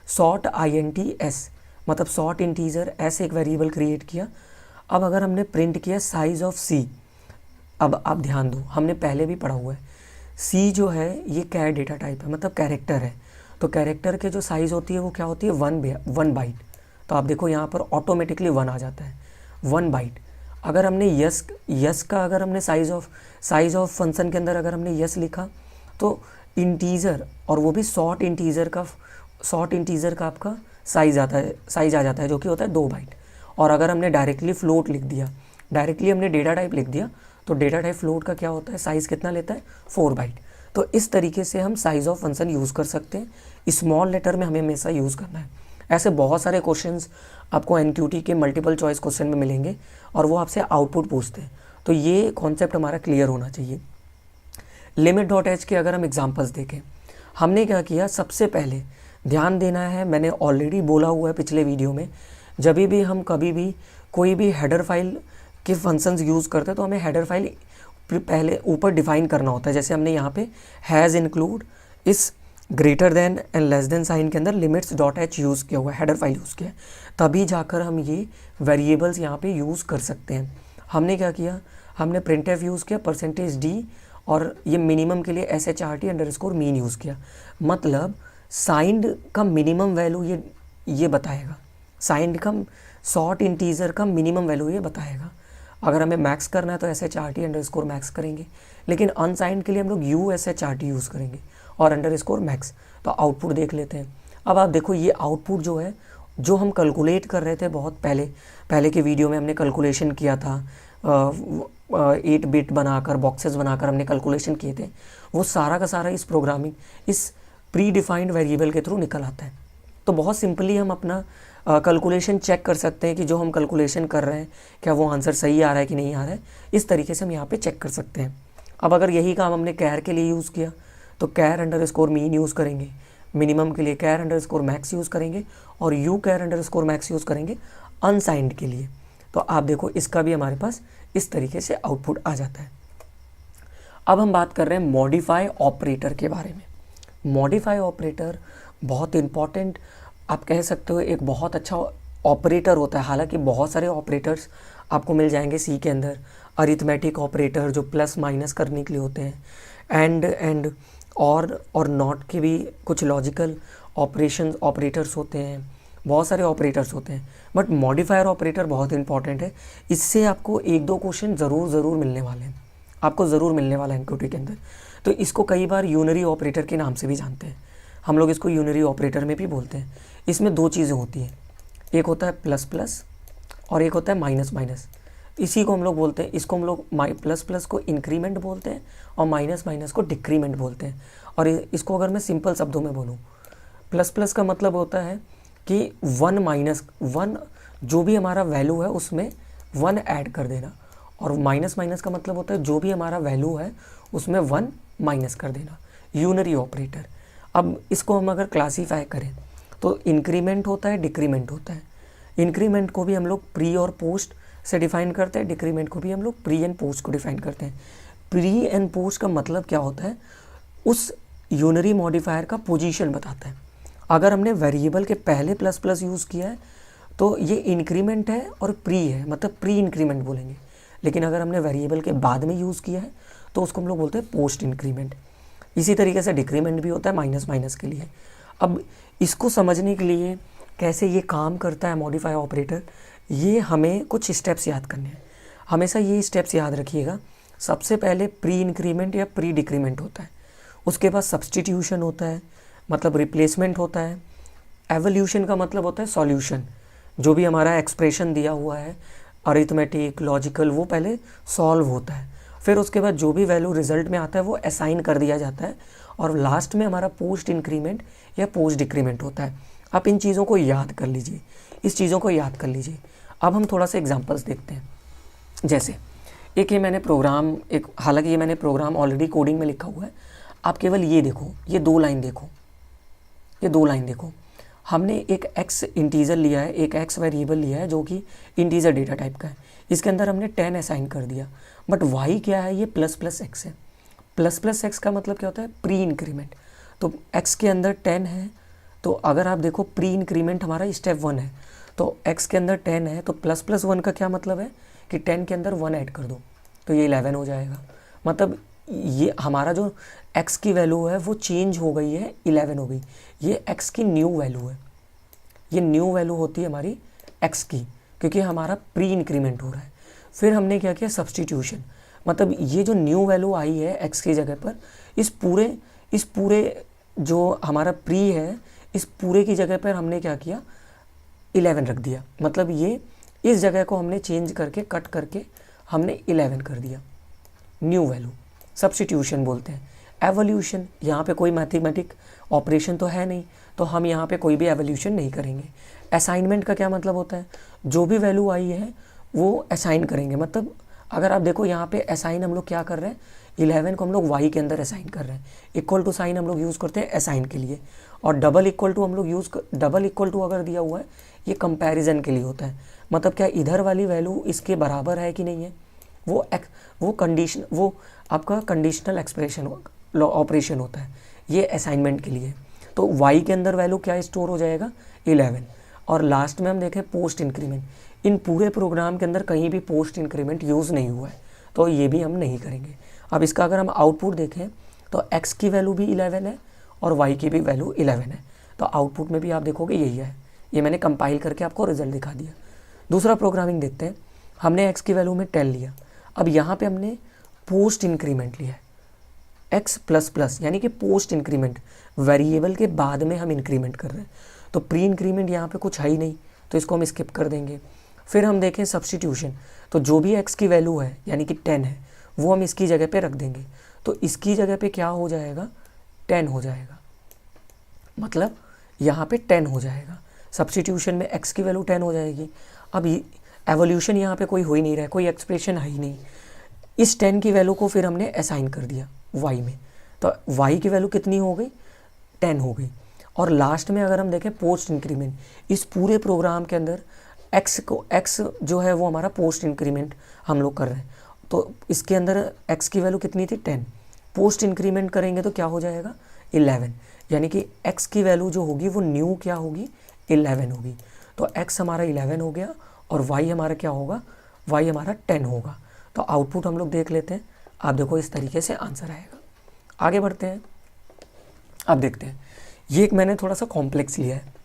[SPEAKER 1] शॉर्ट INTS, मतलब शॉर्ट इंटीजर, ऐसे एक वेरिएबल क्रिएट किया। अब अगर हमने प्रिंट किया साइज़ ऑफ सी, अब आप ध्यान दो, हमने पहले भी पढ़ा हुआ है, सी जो है ये कैर डेटा टाइप है, मतलब कैरेक्टर है। तो कैरेक्टर के जो साइज़ होती है वो क्या होती है, 1 बाइट। तो आप देखो यहाँ पर ऑटोमेटिकली 1 आ जाता है, 1 बाइट। अगर हमने यस का अगर हमने साइज़ ऑफ फंक्शन के अंदर अगर हमने यस लिखा तो इंटीजर, और वो भी शॉर्ट इंटीजर का आपका साइज़ आ जाता है जो कि होता है 2 बाइट। और अगर हमने डायरेक्टली फ्लोट लिख दिया, डायरेक्टली हमने डेटा टाइप लिख दिया, तो डेटा टाइप फ्लोट का क्या होता है, साइज़ कितना लेता है, 4 बाइट। तो इस तरीके से हम साइज़ ऑफ फंक्शन यूज़ कर सकते हैं। स्मॉल लेटर में हमें हमेशा यूज़ करना है। ऐसे बहुत सारे क्वेश्चंस आपको NQT के मल्टीपल चॉइस क्वेश्चन में मिलेंगे और वो आपसे आउटपुट पूछते हैं, तो ये कॉन्सेप्ट हमारा क्लियर होना चाहिए। लिमिट डॉट एच के अगर हम एग्जांपल्स देखें, हमने क्या किया, सबसे पहले ध्यान देना है, मैंने ऑलरेडी बोला हुआ है पिछले वीडियो में, जब भी हम कभी भी कोई भी हेडर फाइल के फंक्शंस यूज़ करते हैं तो हमें हेडर फाइल पहले ऊपर डिफाइन करना होता है। जैसे हमने यहाँ पे हैज़ इंक्लूड, इस greater than and less than sign के अंदर लिमिट्स डॉट एच यूज़ किया हुआ है, हेडर फाइल यूज़ किया है, तभी जाकर हम ये वेरिएबल्स यहाँ पे यूज़ कर सकते हैं। हमने क्या किया, हमने printf यूज़ किया, %d, और ये मिनिमम के लिए SHRT_mean यूज़ किया। मतलब साइंड का मिनिमम वैल्यू ये बताएगा, शॉर्ट इंटीजर का मिनिमम वैल्यू ये बताएगा। अगर हमें मैक्स करना है तो SHRT_मैक्स करेंगे, लेकिन अनसाइंड के लिए हम लोग USHRT यूज़ करेंगे और _मैक्स। तो आउटपुट देख लेते हैं। अब आप देखो ये आउटपुट जो है, जो हम कैलकुलेट कर रहे थे बहुत पहले के वीडियो में हमने कैलकुलेशन किया था, 8 बिट बनाकर बॉक्सेस बनाकर हमने कैलकुलेशन किए थे, वो सारा का सारा इस प्रोग्रामिंग इस प्री डिफाइंड वेरिएबल के थ्रू निकल आता है। तो बहुत सिंपली हम अपना कैलकुलेशन चेक कर सकते हैं कि जो हम कैलकुलेशन कर रहे हैं क्या वो आंसर सही आ रहा है कि नहीं आ रहा है। इस तरीके से हम यहाँ पे चेक कर सकते हैं। अब अगर यही काम हमने कैर के लिए यूज़ किया तो कैर_मीन यूज़ करेंगे, मिनिमम के लिए कैर_मैक्स यूज़ करेंगे और कैर_मैक्स यूज़ करेंगे अनसाइंड के लिए। तो आप देखो इसका भी हमारे पास इस तरीके से आउटपुट आ जाता है। अब हम बात कर रहे हैं मॉडिफाई ऑपरेटर के बारे में। मॉडिफाई ऑपरेटर बहुत इम्पॉर्टेंट, आप कह सकते हो एक बहुत अच्छा ऑपरेटर होता है। हालांकि बहुत सारे ऑपरेटर्स आपको मिल जाएंगे सी के अंदर, अरिथमेटिक ऑपरेटर जो प्लस माइनस करने के लिए होते हैं, एंड और नॉट के भी कुछ लॉजिकल ऑपरेटर्स होते हैं, बहुत सारे ऑपरेटर्स होते हैं। बट मॉडिफायर ऑपरेटर बहुत इंपॉर्टेंट है। इससे आपको 1-2 क्वेश्चन ज़रूर मिलने वाले हैं, आपको ज़रूर मिलने वाला है एमसीक्यू के अंदर। तो इसको कई बार यूनरी ऑपरेटर के नाम से भी जानते हैं, हम लोग इसको यूनरी ऑपरेटर में भी बोलते हैं। इसमें 2 चीज़ें होती हैं, एक होता है प्लस प्लस और एक होता है माइनस माइनस। इसी को हम लोग बोलते हैं, इसको हम लोग प्लस प्लस को इंक्रीमेंट बोलते हैं और माइनस माइनस को डिक्रीमेंट बोलते हैं। और इसको अगर मैं सिंपल शब्दों में बोलूँ, प्लस प्लस का मतलब होता है कि 1 जो भी हमारा वैल्यू है उसमें 1 ऐड कर देना, और माइनस माइनस का मतलब होता है जो भी हमारा वैल्यू है उसमें 1 माइनस कर देना, यूनरी ऑपरेटर। अब इसको हम अगर क्लासीफाई करें तो इंक्रीमेंट होता है, डिक्रीमेंट होता है। इंक्रीमेंट को भी हम लोग प्री और पोस्ट से डिफाइन करते हैं, डिक्रीमेंट को भी हम लोग प्री एंड पोस्ट को डिफाइन करते हैं। प्री एंड पोस्ट का मतलब क्या होता है, उस यूनरी मॉडिफायर का पोजीशन बताता है। अगर हमने वेरिएबल के पहले प्लस प्लस यूज़ किया है तो ये इंक्रीमेंट है और प्री है, मतलब प्री इंक्रीमेंट बोलेंगे। लेकिन अगर हमने वेरिएबल के बाद में यूज़ किया है तो उसको हम लोग बोलते हैं पोस्ट इंक्रीमेंट। इसी तरीके से डिक्रीमेंट भी होता है माइनस माइनस के लिए। अब इसको समझने के लिए कैसे ये काम करता है मॉडिफाई ऑपरेटर, ये हमें कुछ स्टेप्स याद करने हैं। हमेशा ये स्टेप्स याद रखिएगा। सबसे पहले प्री इंक्रीमेंट या प्री डिक्रीमेंट होता है, उसके बाद सब्सटीट्यूशन होता है, मतलब रिप्लेसमेंट होता है। एवोल्यूशन का मतलब होता है सॉल्यूशन, जो भी हमारा एक्सप्रेशन दिया हुआ है अरिथमेटिक लॉजिकल वो पहले सॉल्व होता है, फिर उसके बाद जो भी वैल्यू रिजल्ट में आता है वो असाइन कर दिया जाता है, और लास्ट में हमारा पोस्ट इंक्रीमेंट या पोस्ट डिक्रीमेंट होता है। आप इन चीज़ों को याद कर लीजिए, इस चीज़ों को याद कर लीजिए। अब हम थोड़ा सा एग्जांपल्स देखते हैं। जैसे एक ये मैंने प्रोग्राम हालांकि ये मैंने प्रोग्राम ऑलरेडी कोडिंग में लिखा हुआ है, आप केवल ये देखो, ये 2 लाइन देखो, ये 2 लाइन देखो। हमने एक x इंटीजर लिया है, एक x वेरिएबल लिया है जो कि इंटीजर डेटा टाइप का है। इसके अंदर हमने 10 असाइन कर दिया, बट y क्या है, ये प्लस प्लस x है। प्लस प्लस x का मतलब क्या होता है, प्री इंक्रीमेंट। तो x के अंदर 10 है, तो अगर आप देखो प्री इंक्रीमेंट हमारा स्टेप 1 है, तो x के अंदर 10 है, तो प्लस प्लस 1 का क्या मतलब है कि 10 के अंदर 1 ऐड कर दो तो ये 11 हो जाएगा। मतलब ये हमारा जो x की वैल्यू है वो चेंज हो गई है, 11 हो गई। ये x की न्यू वैल्यू है, ये न्यू वैल्यू होती है हमारी x की, क्योंकि हमारा प्री इंक्रीमेंट हो रहा है। फिर हमने क्या किया, सब्सटीट्यूशन, मतलब ये जो न्यू वैल्यू आई है x की जगह पर, इस पूरे जो हमारा प्री है, इस पूरे की जगह पर हमने क्या किया, 11 रख दिया। मतलब ये इस जगह को हमने चेंज करके कट करके हमने 11 कर दिया, न्यू वैल्यू, सब्सटीट्यूशन बोलते हैं। एवोल्यूशन, यहाँ पे कोई मैथमेटिक ऑपरेशन तो है नहीं, तो हम यहाँ पे कोई भी एवोल्यूशन नहीं करेंगे। असाइनमेंट का क्या मतलब होता है, जो भी वैल्यू आई है वो असाइन करेंगे। मतलब अगर आप देखो यहाँ पे असाइन हम लोग क्या कर रहे हैं, 11 को हम लोग y के अंदर असाइन कर रहे हैं। इक्वल टू साइन हम लोग यूज़ करते हैं असाइन के लिए, और डबल इक्वल टू हम लोग डबल इक्वल टू अगर दिया हुआ है ये कंपैरिजन के लिए होता है। मतलब क्या इधर वाली वैल्यू इसके बराबर है कि नहीं है, वो आपका कंडीशनल एक्सप्रेशन ऑपरेशन होता है, ये असाइनमेंट के लिए। तो y के अंदर वैल्यू क्या स्टोर हो जाएगा, 11। और लास्ट में हम देखें पोस्ट इंक्रीमेंट, इन पूरे प्रोग्राम के अंदर कहीं भी पोस्ट इंक्रीमेंट यूज़ नहीं हुआ है, तो ये भी हम नहीं करेंगे। अब इसका अगर हम आउटपुट देखें तो x की वैल्यू भी 11 है और y की भी वैल्यू 11 है, तो आउटपुट में भी आप देखोगे यही है। ये मैंने कंपाइल करके आपको रिजल्ट दिखा दिया। दूसरा प्रोग्रामिंग देखते हैं। हमने x की वैल्यू में 10 लिया, अब यहाँ पे हमने पोस्ट इंक्रीमेंट लिया है x प्लस प्लस, यानी कि पोस्ट इंक्रीमेंट, वेरिएबल के बाद में हम इंक्रीमेंट कर रहे हैं। तो प्री इंक्रीमेंट यहाँ पे कुछ है ही नहीं, तो इसको हम स्किप कर देंगे। फिर हम देखें सब्स्टिट्यूशन, तो जो भी x की वैल्यू है यानी कि 10 है वो हम इसकी जगह पे रख देंगे। तो इसकी जगह पे क्या हो जाएगा, 10 हो जाएगा, मतलब यहाँ पे 10 हो जाएगा। सब्स्टिट्यूशन में x की वैल्यू 10 हो जाएगी। अब एवोल्यूशन यहाँ पे कोई हो ही नहीं रहा है, कोई एक्सप्रेशन है ही नहीं। इस 10 की वैल्यू को फिर हमने असाइन कर दिया y में, तो y की वैल्यू कितनी हो गई, 10 हो गई। और लास्ट में अगर हम देखें पोस्ट इंक्रीमेंट, इस पूरे प्रोग्राम के अंदर x जो है वो हमारा पोस्ट इंक्रीमेंट हम लोग कर रहे हैं। तो इसके अंदर x की वैल्यू कितनी थी, 10, पोस्ट इंक्रीमेंट करेंगे तो क्या हो जाएगा, 11, यानी कि x की वैल्यू जो होगी वो न्यू क्या होगी, 11 होगी। तो x हमारा 11 हो गया और y हमारा क्या होगा, y हमारा 10 होगा। तो आउटपुट हम लोग देख लेते हैं। आप देखो इस तरीके से आंसर आएगा। आगे बढ़ते हैं, अब देखते हैं। ये एक मैंने थोड़ा सा कॉम्प्लेक्स लिया है।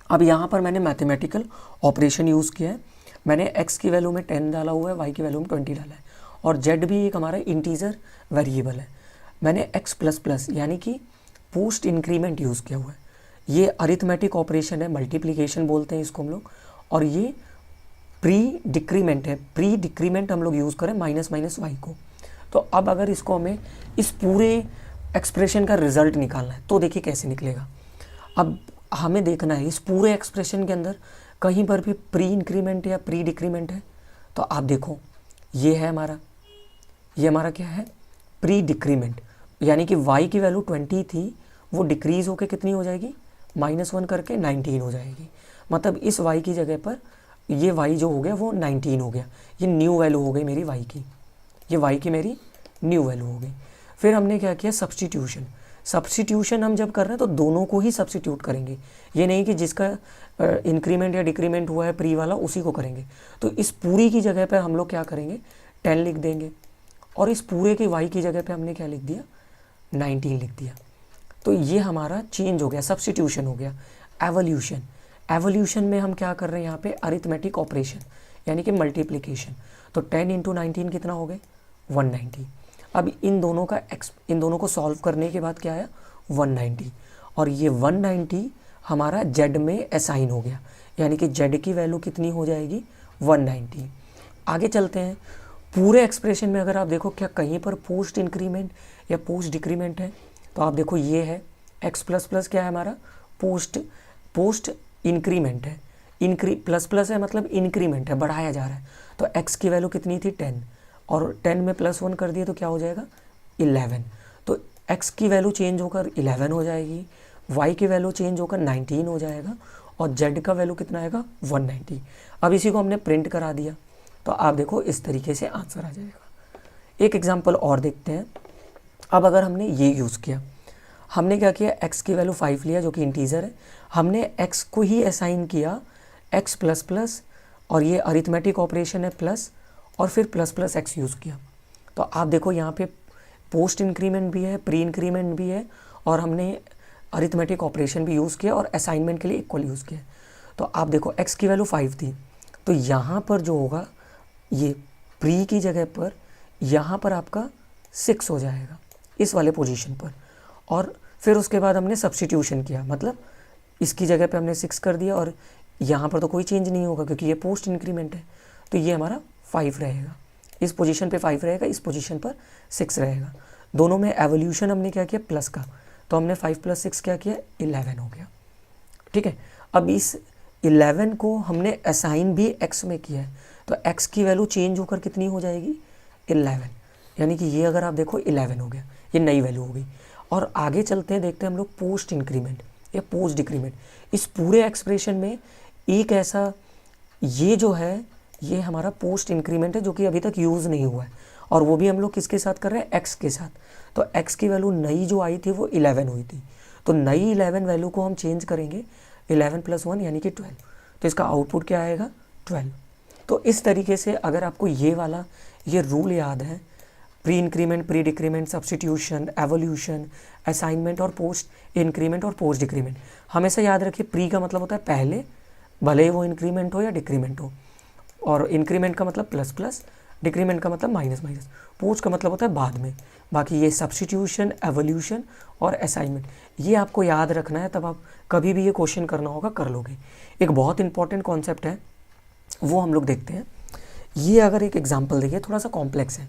[SPEAKER 1] अब यहाँ पर मैंने मैथमेटिकल ऑपरेशन यूज़ किया है। मैंने x की वैल्यू में 10 डाला हुआ है, y की वैल्यू में 20 डाला है, और z भी एक हमारा इंटीजर वेरिएबल है। मैंने x प्लस प्लस यानी कि पोस्ट इंक्रीमेंट यूज़ किया हुआ है। ये अरिथमेटिक ऑपरेशन है, मल्टीप्लिकेशन बोलते हैं इसको हम लोग, और ये प्री डिक्रीमेंट है। प्री डिक्रीमेंट हम लोग यूज़ करें माइनस माइनस वाई को। तो अब अगर इसको हमें इस पूरे एक्सप्रेशन का रिजल्ट निकालना है तो देखिए कैसे निकलेगा। अब हमें देखना है इस पूरे एक्सप्रेशन के अंदर कहीं पर भी प्री इंक्रीमेंट या प्री डिक्रीमेंट है। तो आप देखो ये है हमारा, ये हमारा क्या है, प्री डिक्रीमेंट, यानी कि y की वैल्यू 20 थी, वो डिक्रीज़ होकर कितनी हो जाएगी, -1 करके 19 हो जाएगी। मतलब इस y की जगह पर ये y जो हो गया वो 19 हो गया। ये न्यू वैल्यू हो गई मेरी y की, ये y की मेरी न्यू वैल्यू हो गई। फिर हमने क्या किया, सब्स्टिट्यूशन। सब्स्टिट्यूशन हम जब कर रहे हैं तो दोनों को ही सब्स्टिट्यूट करेंगे, ये नहीं कि जिसका इंक्रीमेंट या डिक्रीमेंट हुआ है प्री वाला उसी को करेंगे। तो इस पूरी की जगह पे हम लोग क्या करेंगे, 10 लिख देंगे, और इस पूरे के y की जगह पे हमने क्या लिख दिया, 19 लिख दिया। तो ये हमारा चेंज हो गया, सब्स्टिट्यूशन हो गया। एवोल्यूशन, एवोल्यूशन में हम क्या कर रहे हैं यहाँ पे, अरिथमेटिक ऑपरेशन यानी कि मल्टीप्लिकेशन। तो 10 × 19 कितना हो गए, 190। अब इन दोनों को सॉल्व करने के बाद क्या आया, 190, और ये 190 हमारा z में असाइन हो गया, यानी कि z की वैल्यू कितनी हो जाएगी, 190। आगे चलते हैं। पूरे एक्सप्रेशन में अगर आप देखो क्या कहीं पर पोस्ट इंक्रीमेंट या पोस्ट डिक्रीमेंट है, तो आप देखो ये है x प्लस प्लस क्या है हमारा, पोस्ट इंक्रीमेंट है। प्लस प्लस है मतलब इंक्रीमेंट है, बढ़ाया जा रहा है। तो x की वैल्यू कितनी थी, 10, और 10 में +1 कर दिए तो क्या हो जाएगा, 11। तो x की वैल्यू चेंज होकर 11 हो जाएगी, y की वैल्यू चेंज होकर 19 हो जाएगा, और z का वैल्यू कितना आएगा, 190। अब इसी को हमने प्रिंट करा दिया, तो आप देखो इस तरीके से आंसर आ जाएगा। एक एग्जांपल और देखते हैं। अब अगर हमने ये यूज़ किया, हमने क्या किया, x की वैल्यू 5 लिया जो कि इंटीजर है, हमने x को ही असाइन किया x प्लस प्लस, और ये अरिथमेटिक ऑपरेशन है प्लस, और फिर प्लस प्लस x यूज़ किया। तो आप देखो यहाँ पे पोस्ट इंक्रीमेंट भी है, प्री इंक्रीमेंट भी है, और हमने अरिथमेटिक ऑपरेशन भी यूज़ किया और असाइनमेंट के लिए इक्वल यूज़ किया। तो आप देखो x की वैल्यू 5 थी, तो यहाँ पर जो होगा ये प्री की जगह पर यहाँ पर आपका 6 हो जाएगा इस वाले पोजीशन पर, और फिर उसके बाद हमने सब्स्टिट्यूशन किया, मतलब इसकी जगह पे हमने 6 कर दिया, और यहाँ पर तो कोई चेंज नहीं होगा क्योंकि ये पोस्ट इंक्रीमेंट है। तो ये हमारा 5 रहेगा, इस पोजीशन पे 5 रहेगा, इस पोजीशन पर 6 रहेगा। दोनों में एवोल्यूशन हमने क्या किया, प्लस का, तो हमने 5 + 6 क्या किया, 11 हो गया। ठीक है, अब इस 11 को हमने असाइन भी x में किया है, तो x की वैल्यू चेंज होकर कितनी हो जाएगी, 11, यानी कि ये अगर आप देखो 11 हो गया, ये नई वैल्यू हो गई। और आगे चलते हैं, देखते हैं हम लोग पोस्ट इंक्रीमेंट या पोस्ट डिक्रीमेंट। इस पूरे एक्सप्रेशन में एक ऐसा, ये जो है ये हमारा पोस्ट इंक्रीमेंट है जो कि अभी तक यूज़ नहीं हुआ है, और वो भी हम लोग किसके साथ कर रहे हैं, x के साथ। तो x की वैल्यू नई जो आई थी वो 11 हुई थी, तो नई 11 वैल्यू को हम चेंज करेंगे 11 + 1 यानी कि 12, तो इसका आउटपुट क्या आएगा, 12। तो इस तरीके से अगर आपको ये वाला ये रूल याद है, pre increment, pre decrement, substitution, evolution, assignment और पोस्ट इंक्रीमेंट और पोस्ट डिक्रीमेंट, हमेशा याद रखिए प्री का मतलब होता है पहले, भले ही वो इंक्रीमेंट हो या डिक्रीमेंट हो। और इंक्रीमेंट का मतलब प्लस प्लस, डिक्रीमेंट का मतलब माइनस माइनस, पोस्ट का मतलब होता है बाद में। बाकी ये सब्स्टिट्यूशन, एवोल्यूशन और असाइनमेंट, ये आपको याद रखना है, तब आप कभी भी ये क्वेश्चन करना होगा कर लोगे। एक बहुत इंपॉर्टेंट कॉन्सेप्ट है वो हम लोग देखते हैं। ये अगर एक एग्जांपल देखिए, थोड़ा सा कॉम्प्लेक्स है।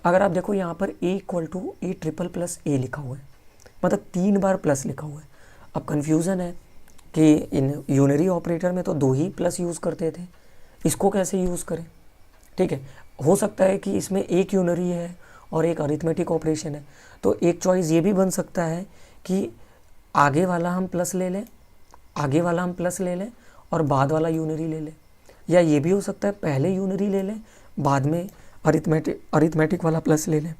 [SPEAKER 1] अगर आप देखो यहाँ पर a = a triple plus a लिखा हुआ है, मतलब 3 बार प्लस लिखा हुआ है। अब कन्फ्यूज़न है कि इन यूनरी ऑपरेटर में तो 2 ही प्लस यूज़ करते थे, इसको कैसे यूज़ करें। ठीक है, हो सकता है कि इसमें एक यूनरी है और एक अरिथमेटिक ऑपरेशन है, तो एक चॉइस ये भी बन सकता है कि आगे वाला हम प्लस ले लें, आगे वाला हम प्लस ले लें और बाद वाला यूनरी ले लें, या ये भी हो सकता है पहले यूनरी ले लें बाद में अरिथमेटिक वाला प्लस ले लें।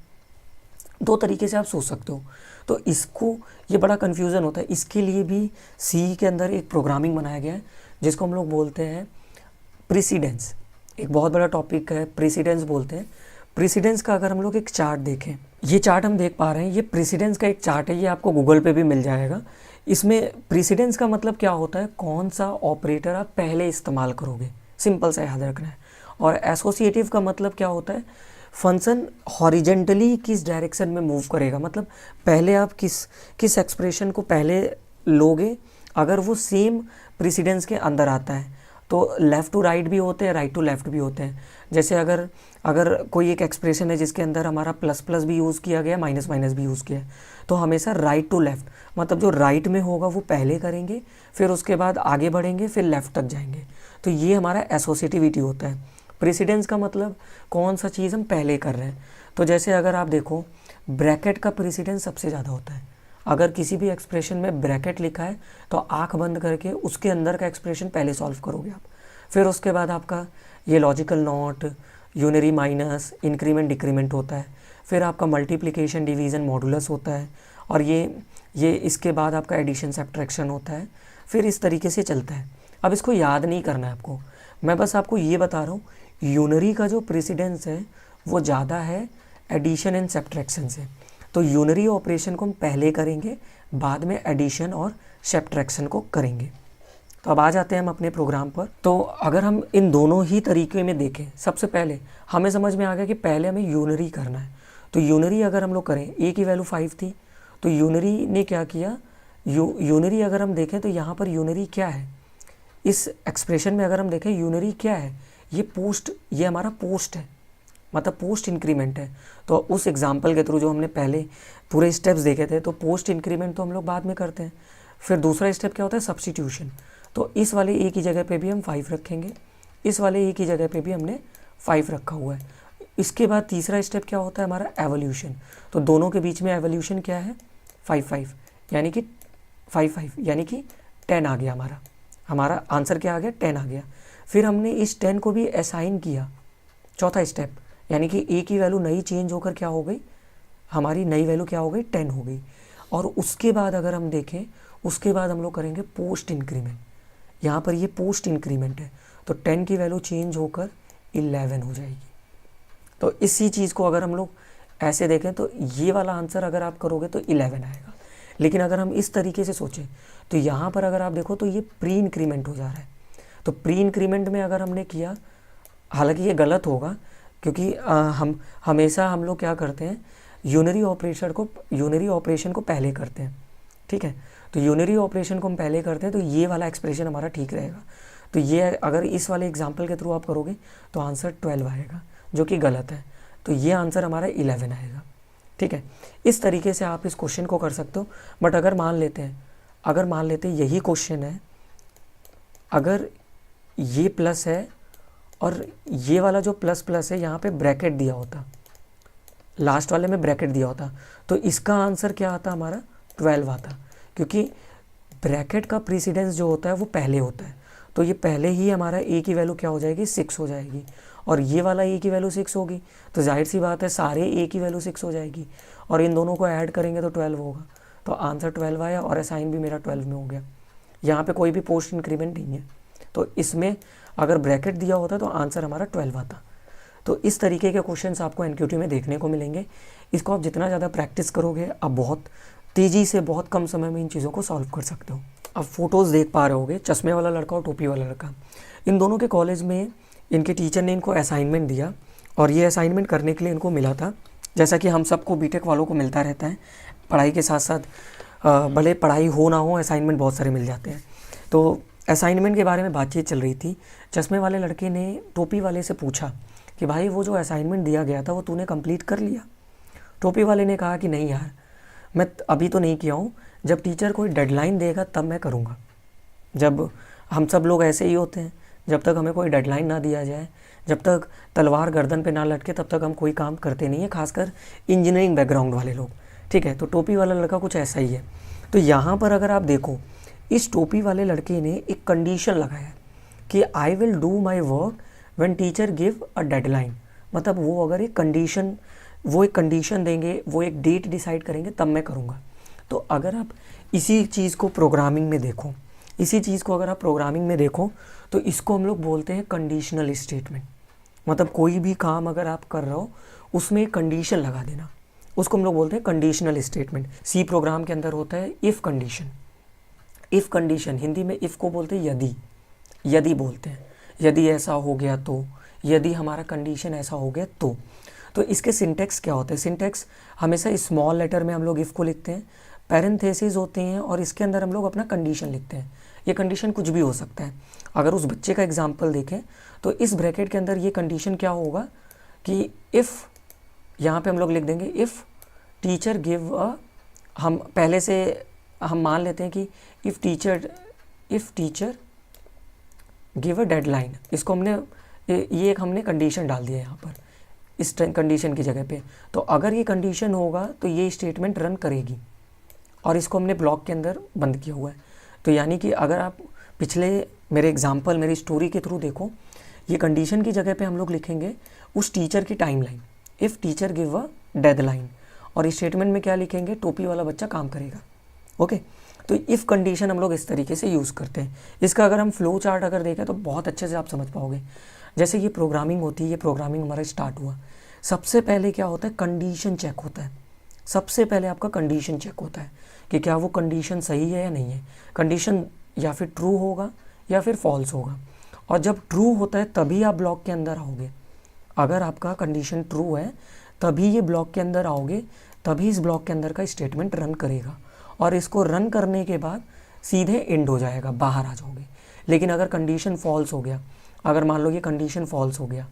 [SPEAKER 1] 2 तरीके से आप सोच सकते हो। तो इसको, ये बड़ा कन्फ्यूज़न होता है। इसके लिए भी सी के अंदर एक प्रोग्रामिंग बनाया गया है जिसको हम लोग बोलते हैं प्रेसिडेंस। एक बहुत बड़ा टॉपिक है, प्रेसिडेंस बोलते हैं। प्रेसिडेंस का अगर हम लोग एक चार्ट देखें, ये चार्ट हम देख पा रहे हैं, ये प्रेसिडेंस का एक चार्ट है, ये आपको गूगल पे भी मिल जाएगा। इसमें प्रेसिडेंस का मतलब क्या होता है, कौन सा ऑपरेटर आप पहले इस्तेमाल करोगे, सिंपल सा याद रखना है। और एसोसिएटिव का मतलब क्या होता है, फंक्शन हॉरिजेंटली किस डायरेक्शन में मूव करेगा, मतलब पहले आप किस एक्सप्रेशन को पहले लोगे, अगर वो सेम प्रेसिडेंस के अंदर आता है। तो लेफ़्ट टू राइट भी होते हैं, राइट टू लेफ़्ट भी होते हैं। जैसे अगर कोई एक एक्सप्रेशन है जिसके अंदर हमारा प्लस प्लस भी यूज़ किया गया, माइनस माइनस भी यूज़ किया है, तो हमेशा राइट टू लेफ़्ट, मतलब जो राइट में होगा वो पहले करेंगे, फिर उसके बाद आगे बढ़ेंगे, फिर लेफ़्ट तक जाएंगे। तो ये हमारा एसोसिएटिविटी होता है। प्रेसिडेंस का मतलब कौन सा चीज़ हम पहले कर रहे हैं। तो जैसे अगर आप देखो, ब्रैकेट का प्रेसिडेंस सबसे ज़्यादा होता है। अगर किसी भी एक्सप्रेशन में ब्रैकेट लिखा है तो आंख बंद करके उसके अंदर का एक्सप्रेशन पहले सॉल्व करोगे आप, फिर उसके बाद आपका ये logical not, unary minus, increment decrement होता है, फिर आपका मल्टीप्लिकेशन डिवीज़न मॉडुलस होता है, और ये इसके बाद आपका एडिशन सब्ट्रैक्शन होता है। फिर इस तरीके से चलता है। अब इसको याद नहीं करना है आपको, मैं बस आपको ये बता रहा हूँ, यूनरी का जो प्रेसिडेंस है वो ज़्यादा है एडिशन एंड सब्ट्रैक्शन से। तो यूनरी ऑपरेशन को हम पहले करेंगे, बाद में एडिशन और सब्ट्रैक्शन को करेंगे। तो अब आ जाते हैं हम अपने प्रोग्राम पर। तो अगर हम इन दोनों ही तरीके में देखें, सबसे पहले हमें समझ में आ गया कि पहले हमें यूनरी करना है। तो यूनरी अगर हम लोग करें, a की वैल्यू 5 थी, तो यूनरी ने क्या किया, यूनरी अगर हम देखें तो यहाँ पर यूनरी क्या है, इस एक्सप्रेशन में अगर हम देखें यूनरी क्या है, ये हमारा पोस्ट है, मतलब पोस्ट इंक्रीमेंट है। तो उस एग्जाम्पल के थ्रू जो हमने पहले पूरे स्टेप्स देखे थे, तो पोस्ट इंक्रीमेंट तो हम लोग बाद में करते हैं। फिर दूसरा स्टेप क्या होता है, सब्स्टिट्यूशन। तो इस वाले ए की जगह पे भी हम 5 रखेंगे, इस वाले ए की जगह पे भी हमने 5 रखा हुआ है। इसके बाद तीसरा स्टेप क्या होता है हमारा, एवोल्यूशन। तो दोनों के बीच में एवोल्यूशन क्या है, 5 यानी कि 5 यानी कि 10 आ गया हमारा आंसर क्या आ गया, 10 आ गया। फिर हमने इस 10 को भी असाइन किया, चौथा स्टेप, यानी कि ए की वैल्यू नई चेंज होकर क्या हो गई, हमारी नई वैल्यू क्या हो गई, 10 हो गई। और उसके बाद अगर हम देखें, उसके बाद हम लोग करेंगे पोस्ट इंक्रीमेंट। यहाँ पर ये पोस्ट इंक्रीमेंट है, तो 10 की वैल्यू चेंज होकर 11 हो जाएगी। तो इसी चीज़ को अगर हम लोग ऐसे देखें तो ये वाला आंसर अगर आप करोगे तो 11 आएगा। लेकिन अगर हम इस तरीके से सोचें तो यहाँ पर अगर आप देखो तो ये प्री इंक्रीमेंट हो जा रहा है। तो प्री इंक्रीमेंट में अगर हमने किया, हालांकि ये गलत होगा क्योंकि हम हमेशा हम लोग क्या करते हैं, यूनरी ऑपरेशन को पहले करते हैं। ठीक है, तो यूनरी ऑपरेशन को हम पहले करते हैं, तो ये वाला एक्सप्रेशन हमारा ठीक रहेगा। तो ये अगर इस वाले एग्जाम्पल के थ्रू आप करोगे तो आंसर 12 आएगा, जो कि गलत है। तो ये आंसर हमारा 11 आएगा। ठीक है, इस तरीके से आप इस क्वेश्चन को कर सकते हो। बट अगर मान लेते हैं यही क्वेश्चन है, अगर ये प्लस है और ये वाला जो प्लस प्लस है यहाँ पे ब्रैकेट दिया होता, लास्ट वाले में ब्रैकेट दिया होता, तो इसका आंसर क्या आता, हमारा 12 आता, क्योंकि ब्रैकेट का प्रेसिडेंस जो होता है वो पहले होता है। तो ये पहले ही हमारा ए की वैल्यू क्या हो जाएगी, 6 हो जाएगी, और ये वाला ए की वैल्यू 6 होगी, तो जाहिर सी बात है सारे ए की वैल्यू 6 हो जाएगी, और इन दोनों को ऐड करेंगे तो 12 होगा। तो आंसर 12 आया, और असाइन भी मेरा 12 में हो गया। यहाँ पे कोई भी पोस्ट इंक्रीमेंट नहीं है, तो इसमें अगर ब्रैकेट दिया होता तो आंसर हमारा 12 आता। तो इस तरीके के क्वेश्चंस आपको एनक्यूटी में देखने को मिलेंगे। इसको आप जितना ज़्यादा प्रैक्टिस करोगे, आप बहुत तेज़ी से बहुत कम समय में इन चीज़ों को सॉल्व कर सकते हो। आप फोटोज़ देख पा रहे होगे, चश्मे वाला लड़का और टोपी वाला लड़का। इन दोनों के कॉलेज में इनके टीचर ने इनको असाइनमेंट दिया और ये असाइनमेंट करने के लिए इनको मिला था, जैसा कि हम सबको बीटेक वालों को मिलता रहता है, पढ़ाई के साथ साथ भले पढ़ाई हो ना हो असाइनमेंट बहुत सारे मिल जाते हैं। तो असाइनमेंट के बारे में बातचीत चल रही थी। चश्मे वाले लड़के ने टोपी वाले से पूछा कि भाई वो जो असाइनमेंट दिया गया था वो तूने कंप्लीट कर लिया? टोपी वाले ने कहा कि नहीं यार, मैं अभी तो नहीं किया हूँ, जब टीचर कोई डेडलाइन देगा तब मैं करूँगा। जब हम सब लोग ऐसे ही होते हैं, जब तक हमें कोई डेडलाइन ना दिया जाए, जब तक तलवार गर्दन पे ना लटके, तब तक हम कोई काम करते नहीं है, खासकर इंजीनियरिंग बैकग्राउंड वाले लोग। ठीक है, तो टोपी वाला लड़का कुछ ऐसा ही है। तो यहाँ पर अगर आप देखो, इस टोपी वाले लड़के ने एक कंडीशन लगाया कि I will do my work when teacher give a deadline. मतलब वो अगर एक कंडीशन देंगे, वो एक डेट डिसाइड करेंगे, तब मैं करूँगा। तो अगर आप इसी चीज़ को प्रोग्रामिंग में देखो, तो इसको हम लोग बोलते हैं कंडीशनल स्टेटमेंट। मतलब कोई भी काम अगर आप कर रहे हो उसमें एक कंडीशन लगा देना, उसको हम लोग बोलते हैं कंडीशनल स्टेटमेंट। सी प्रोग्राम के अंदर होता है if condition. If condition Hindi में इफ़ को बोलते हैं यदि बोलते हैं, यदि ऐसा हो गया तो, यदि हमारा कंडीशन ऐसा हो गया तो इसके सिंटेक्स क्या होते हैं? सिंटेक्स हमेशा स्मॉल लेटर में हम लोग इफ़ को लिखते हैं, पैरेंथेसिस होते हैं और इसके अंदर हम लोग अपना कंडीशन लिखते हैं। ये कंडीशन कुछ भी हो सकता है। अगर उस बच्चे का एग्जाम्पल देखें तो इस ब्रैकेट के अंदर ये कंडीशन क्या होगा कि इफ़, यहाँ पे हम लोग लिख देंगे इफ़ टीचर गिव अ, हम पहले से हम मान लेते हैं कि if teacher give a deadline, इसको हमने ये एक हमने कंडीशन डाल दिया यहाँ पर इस कंडीशन की जगह पे। तो अगर ये कंडीशन होगा तो ये स्टेटमेंट रन करेगी और इसको हमने ब्लॉक के अंदर बंद किया हुआ है। तो यानी कि अगर आप पिछले मेरे एग्जाम्पल, मेरी स्टोरी के थ्रू देखो, ये कंडीशन की जगह पे हम लोग लिखेंगे उस टीचर की timeline, if teacher give a deadline, और स्टेटमेंट में क्या लिखेंगे? टोपी वाला बच्चा काम करेगा। ओके, तो इफ़ कंडीशन हम लोग इस तरीके से यूज़ करते हैं। इसका अगर हम फ्लो चार्ट अगर देखें तो बहुत अच्छे से आप समझ पाओगे। जैसे ये प्रोग्रामिंग होती है, ये प्रोग्रामिंग हमारा स्टार्ट हुआ, सबसे पहले क्या होता है? कंडीशन चेक होता है। सबसे पहले आपका कंडीशन चेक होता है कि क्या वो कंडीशन सही है या नहीं है। कंडीशन या फिर ट्रू होगा या फिर फॉल्स होगा, और जब ट्रू होता है तभी आप ब्लॉक के अंदर आओगे। अगर आपका कंडीशन ट्रू है तभी ये ब्लॉक के अंदर आओगे, तभी इस ब्लॉक के अंदर का स्टेटमेंट रन करेगा, और इसको रन करने के बाद सीधे एंड हो जाएगा, बाहर आ जाओगे। लेकिन अगर कंडीशन फॉल्स हो गया, अगर मान लो ये कंडीशन फॉल्स हो गया,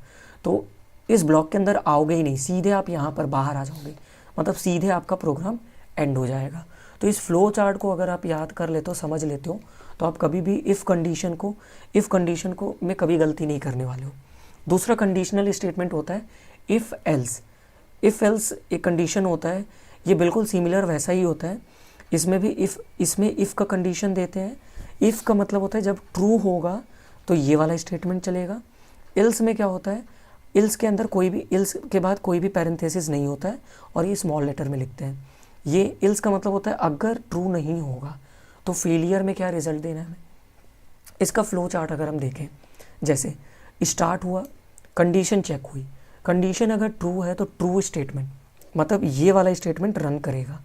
[SPEAKER 1] तो इस ब्लॉक के अंदर आओगे ही नहीं, सीधे आप यहाँ पर बाहर आ जाओगे, मतलब सीधे आपका प्रोग्राम एंड हो जाएगा। तो इस फ्लो चार्ट को अगर आप याद कर लेते हो, समझ लेते हो, तो आप कभी भी इफ़ कंडीशन को में कभी गलती नहीं करने वाले हो। दूसरा कंडीशनल स्टेटमेंट होता है इफ़ एल्स। एक कंडीशन होता है, ये बिल्कुल सिमिलर वैसा ही होता है। इसमें भी इसमें इफ़ का कंडीशन देते हैं। इफ़ का मतलब होता है जब ट्रू होगा तो ये वाला स्टेटमेंट चलेगा। एल्स में क्या होता है? एल्स के अंदर एल्स के बाद कोई भी पैरेंथेसिस नहीं होता है और ये स्मॉल लेटर में लिखते हैं। ये एल्स का मतलब होता है अगर ट्रू नहीं होगा तो फेलियर में क्या रिजल्ट देना है हमें। इसका फ्लो चार्ट अगर हम देखें, जैसे स्टार्ट हुआ, कंडीशन चेक हुई, कंडीशन अगर ट्रू है तो ट्रू स्टेटमेंट, मतलब ये वाला स्टेटमेंट रन करेगा,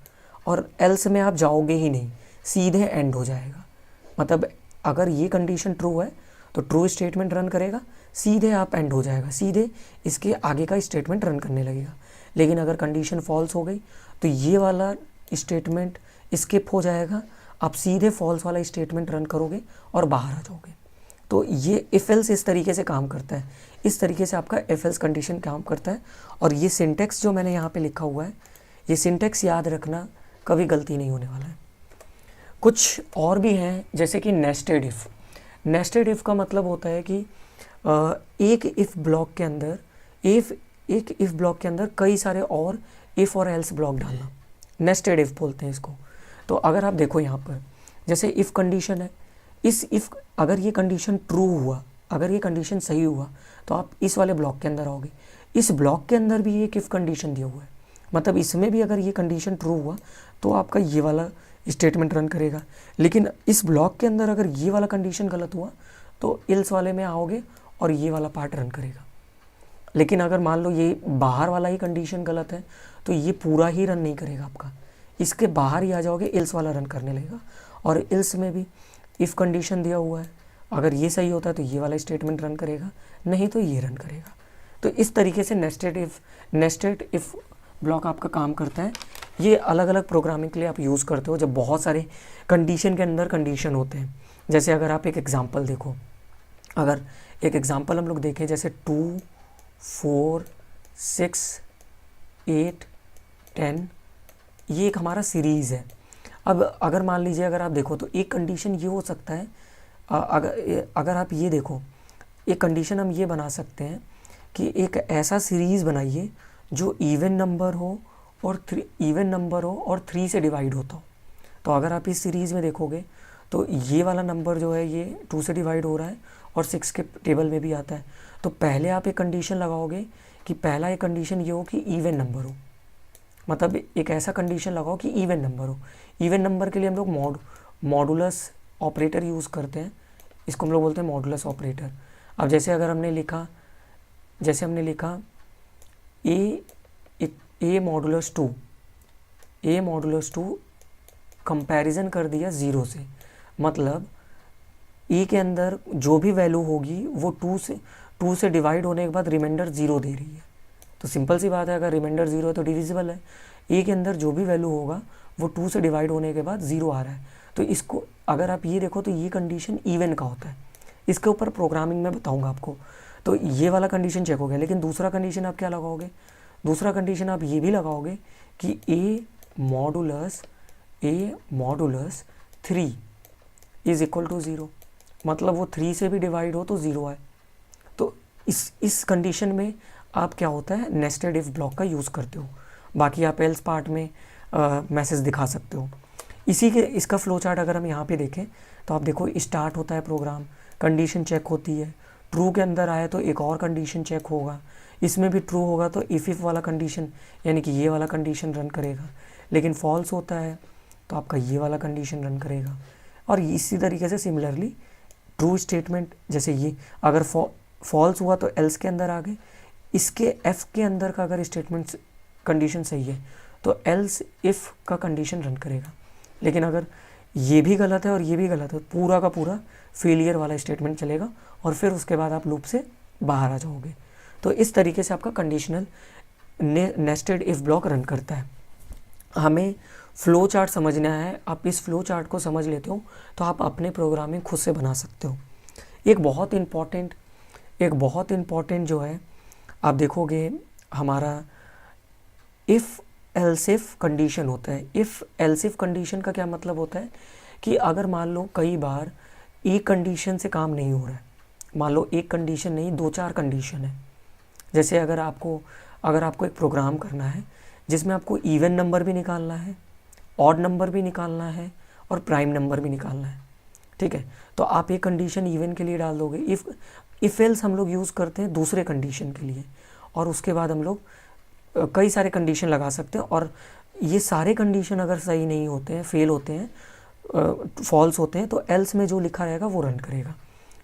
[SPEAKER 1] और एल्स में आप जाओगे ही नहीं, सीधे एंड हो जाएगा। मतलब अगर ये कंडीशन ट्रू है तो ट्रू स्टेटमेंट रन करेगा, सीधे आप एंड हो जाएगा, सीधे इसके आगे का स्टेटमेंट रन करने लगेगा। लेकिन अगर कंडीशन फॉल्स हो गई तो ये वाला स्टेटमेंट स्किप हो जाएगा, आप सीधे फॉल्स वाला स्टेटमेंट रन करोगे और बाहर आ जाओगे। तो ये इफ एल्स इस तरीके से काम करता है, इस तरीके से आपका इफ एल्स कंडीशन काम करता है। और ये सिंटेक्स जो मैंने यहाँ पे लिखा हुआ है, ये सिंटेक्स याद रखना, कभी गलती नहीं होने वाला है। कुछ और भी हैं, जैसे कि नेस्टेड इफ़। नेस्टेड इफ़ का मतलब होता है कि एक इफ़ ब्लॉक के अंदर कई सारे और इफ़ और एल्स ब्लॉक डालना, नेस्टेड इफ़ बोलते हैं इसको। तो अगर आप देखो यहाँ पर, जैसे इफ़ कंडीशन है, अगर ये कंडीशन ट्रू हुआ, अगर ये कंडीशन सही हुआ तो आप इस वाले ब्लॉक के अंदर आओगे। इस ब्लॉक के अंदर भी एक इफ़ कंडीशन दिया हुआ है, मतलब इसमें भी अगर ये कंडीशन ट्रू हुआ तो आपका ये वाला स्टेटमेंट रन करेगा। लेकिन इस ब्लॉक के अंदर अगर ये वाला कंडीशन गलत हुआ तो इल्स वाले में आओगे और ये वाला पार्ट रन करेगा। लेकिन अगर मान लो ये बाहर वाला ही कंडीशन गलत है तो ये पूरा ही रन नहीं करेगा आपका, इसके बाहर ही आ जाओगे इल्स वाला रन करने लगेगा। और इल्स में भी इफ़ कंडीशन दिया हुआ है, अगर ये सही होता है तो ये वाला स्टेटमेंट रन करेगा, नहीं तो ये रन करेगा। तो इस तरीके से नेस्टेड इफ़ ब्लॉक आपका काम करता है। ये अलग अलग प्रोग्रामिंग के लिए आप यूज़ करते हो जब बहुत सारे कंडीशन के अंदर कंडीशन होते हैं। जैसे अगर आप एक एग्जांपल देखो, अगर एक एग्जांपल हम लोग देखें जैसे 2 4 6 8 10, ये एक हमारा सीरीज़ है। अब अगर मान लीजिए अगर आप देखो तो एक कंडीशन ये हो सकता है, अगर आप ये देखो, एक कंडीशन हम ये बना सकते हैं कि एक ऐसा सीरीज़ बनाइए जो इवन नंबर हो और 3 से डिवाइड होता हो। तो अगर आप इस सीरीज़ में देखोगे तो ये वाला नंबर जो है ये 2 से डिवाइड हो रहा है और 6 के टेबल में भी आता है। तो पहले आप एक कंडीशन लगाओगे कि पहला एक कंडीशन ये हो कि इवन नंबर हो, मतलब एक ऐसा कंडीशन लगाओ कि इवन नंबर हो। इवन नंबर के लिए हम लोग मॉडुलस ऑपरेटर यूज़ करते हैं, इसको हम लोग बोलते हैं मॉडुलस ऑपरेटर। अब जैसे अगर हमने लिखा ए मॉडुलस 2 कंपैरिजन कर दिया 0 से, मतलब ए के अंदर जो भी वैल्यू होगी वो 2 से डिवाइड होने के बाद रिमाइंडर 0 दे रही है। तो सिंपल सी बात है, अगर रिमाइंडर 0 है तो डिविजिबल है। ए के अंदर जो भी वैल्यू होगा वो 2 से डिवाइड होने के बाद 0 आ रहा है। तो इसको अगर आप ये देखो तो ये कंडीशन इवन का होता है। इसके ऊपर प्रोग्रामिंग में बताऊंगा आपको। तो ये वाला कंडीशन चेक हो गया, लेकिन दूसरा कंडीशन आप क्या लगाओगे? दूसरा कंडीशन आप ये भी लगाओगे कि ए मॉडुलस 3 इज इक्वल टू 0, मतलब वो 3 से भी डिवाइड हो तो 0 आए। तो इस कंडीशन में आप क्या होता है, नेस्टेड इफ ब्लॉक का यूज़ करते हो। बाकी आप एल्स पार्ट में मैसेज दिखा सकते हो। इसका फ्लो चार्ट अगर हम यहाँ पे देखें तो आप देखो, स्टार्ट होता है प्रोग्राम, कंडीशन चेक होती है, ट्रू के अंदर आया तो एक और कंडीशन चेक होगा, इसमें भी ट्रू होगा तो इफ़ वाला कंडीशन यानी कि ये वाला कंडीशन रन करेगा, लेकिन फॉल्स होता है तो आपका ये वाला कंडीशन रन करेगा। और इसी तरीके से सिमिलरली ट्रू स्टेटमेंट, जैसे ये अगर फॉल्स हुआ तो एल्स के अंदर आ गए, इसके एफ के अंदर का अगर स्टेटमेंट कंडीशन सही है तो एल्स इफ़ का कंडीशन रन करेगा। लेकिन अगर ये भी गलत है और ये भी गलत है, पूरा का पूरा फेलियर वाला स्टेटमेंट चलेगा और फिर उसके बाद आप लूप से बाहर आ जाओगे। तो इस तरीके से आपका conditional nested if block run करता है। हमें फ्लो चार्ट समझना है। आप इस फ्लो चार्ट को समझ लेते हो तो आप अपने प्रोग्रामिंग खुद से बना सकते हो। एक बहुत इम्पॉर्टेंट जो है, आप देखोगे हमारा इफ़ एल्सिफ कंडीशन होता है। इफ़ एल्सिफ कंडीशन का क्या मतलब होता है कि अगर मान लो कई बार एक कंडीशन से काम नहीं हो रहा है, मान लो एक कंडीशन नहीं 2-4 कंडीशन है। जैसे अगर आपको एक प्रोग्राम करना है जिसमें आपको इवन नंबर भी निकालना है, ऑड नंबर भी निकालना है और प्राइम नंबर भी निकालना है, ठीक है, तो आप एक कंडीशन इवन के लिए डाल दोगे। इफ़ एल्स हम लोग यूज़ करते हैं दूसरे कंडीशन के लिए, और उसके बाद हम लोग कई सारे कंडीशन लगा सकते हैं। और ये सारे कंडीशन अगर सही नहीं होते हैं, फेल होते हैं, फॉल्स होते हैं, तो एल्स में जो लिखा रहेगा वो रन करेगा।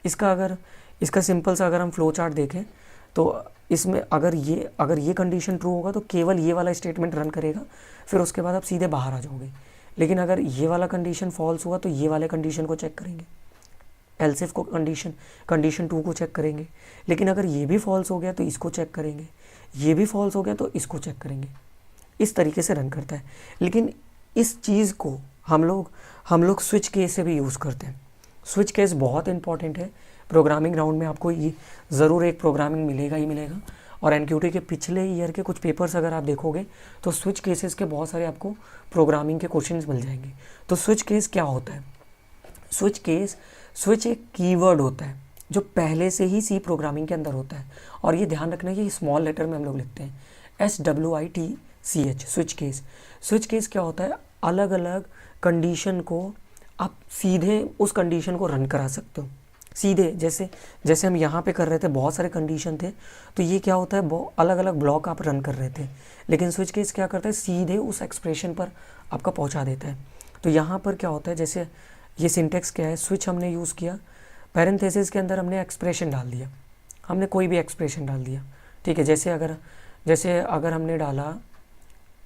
[SPEAKER 1] इसका सिंपल सा अगर हम फ्लो चार्ट देखें तो इसमें अगर ये कंडीशन ट्रू होगा तो केवल ये वाला स्टेटमेंट रन करेगा, फिर उसके बाद आप सीधे बाहर आ जाओगे। लेकिन अगर ये वाला कंडीशन फॉल्स हुआ तो ये वाले कंडीशन को चेक करेंगे, एल्सिफ को कंडीशन 2 को चेक करेंगे। लेकिन अगर ये भी फॉल्स हो गया तो इसको चेक करेंगे, ये भी फॉल्स हो गया तो इसको चेक करेंगे। इस तरीके से रन करता है। लेकिन इस चीज़ को हम लोग स्विच केस से भी यूज़ करते हैं। स्विच केस बहुत इंपॉर्टेंट है। प्रोग्रामिंग ग्राउंड में आपको ये ज़रूर एक प्रोग्रामिंग मिलेगा ही मिलेगा। और एनक्यूटी के पिछले ईयर के कुछ पेपर्स अगर आप देखोगे तो स्विच केसेस के बहुत सारे आपको प्रोग्रामिंग के क्वेश्चंस मिल जाएंगे। तो स्विच केस क्या होता है? स्विच एक कीवर्ड होता है जो पहले से ही सी प्रोग्रामिंग के अंदर होता है। और ये ध्यान रखना है कि स्मॉल लेटर में हम लोग लिखते हैं SWITCH, switch case. Switch case क्या होता है? अलग अलग कंडीशन को आप सीधे उस कंडीशन को रन करा सकते हो सीधे। जैसे हम यहाँ पे कर रहे थे, बहुत सारे कंडीशन थे, तो ये क्या होता है, अलग अलग ब्लॉक आप रन कर रहे थे। लेकिन स्विच केस क्या करता है, सीधे उस एक्सप्रेशन पर आपका पहुँचा देता है। तो यहाँ पर क्या होता है, जैसे ये सिंटेक्स क्या है, स्विच हमने यूज़ किया, पैरेंथेसिस के अंदर हमने एक्सप्रेशन डाल दिया, हमने कोई भी एक्सप्रेशन डाल दिया, ठीक है। जैसे अगर हमने डाला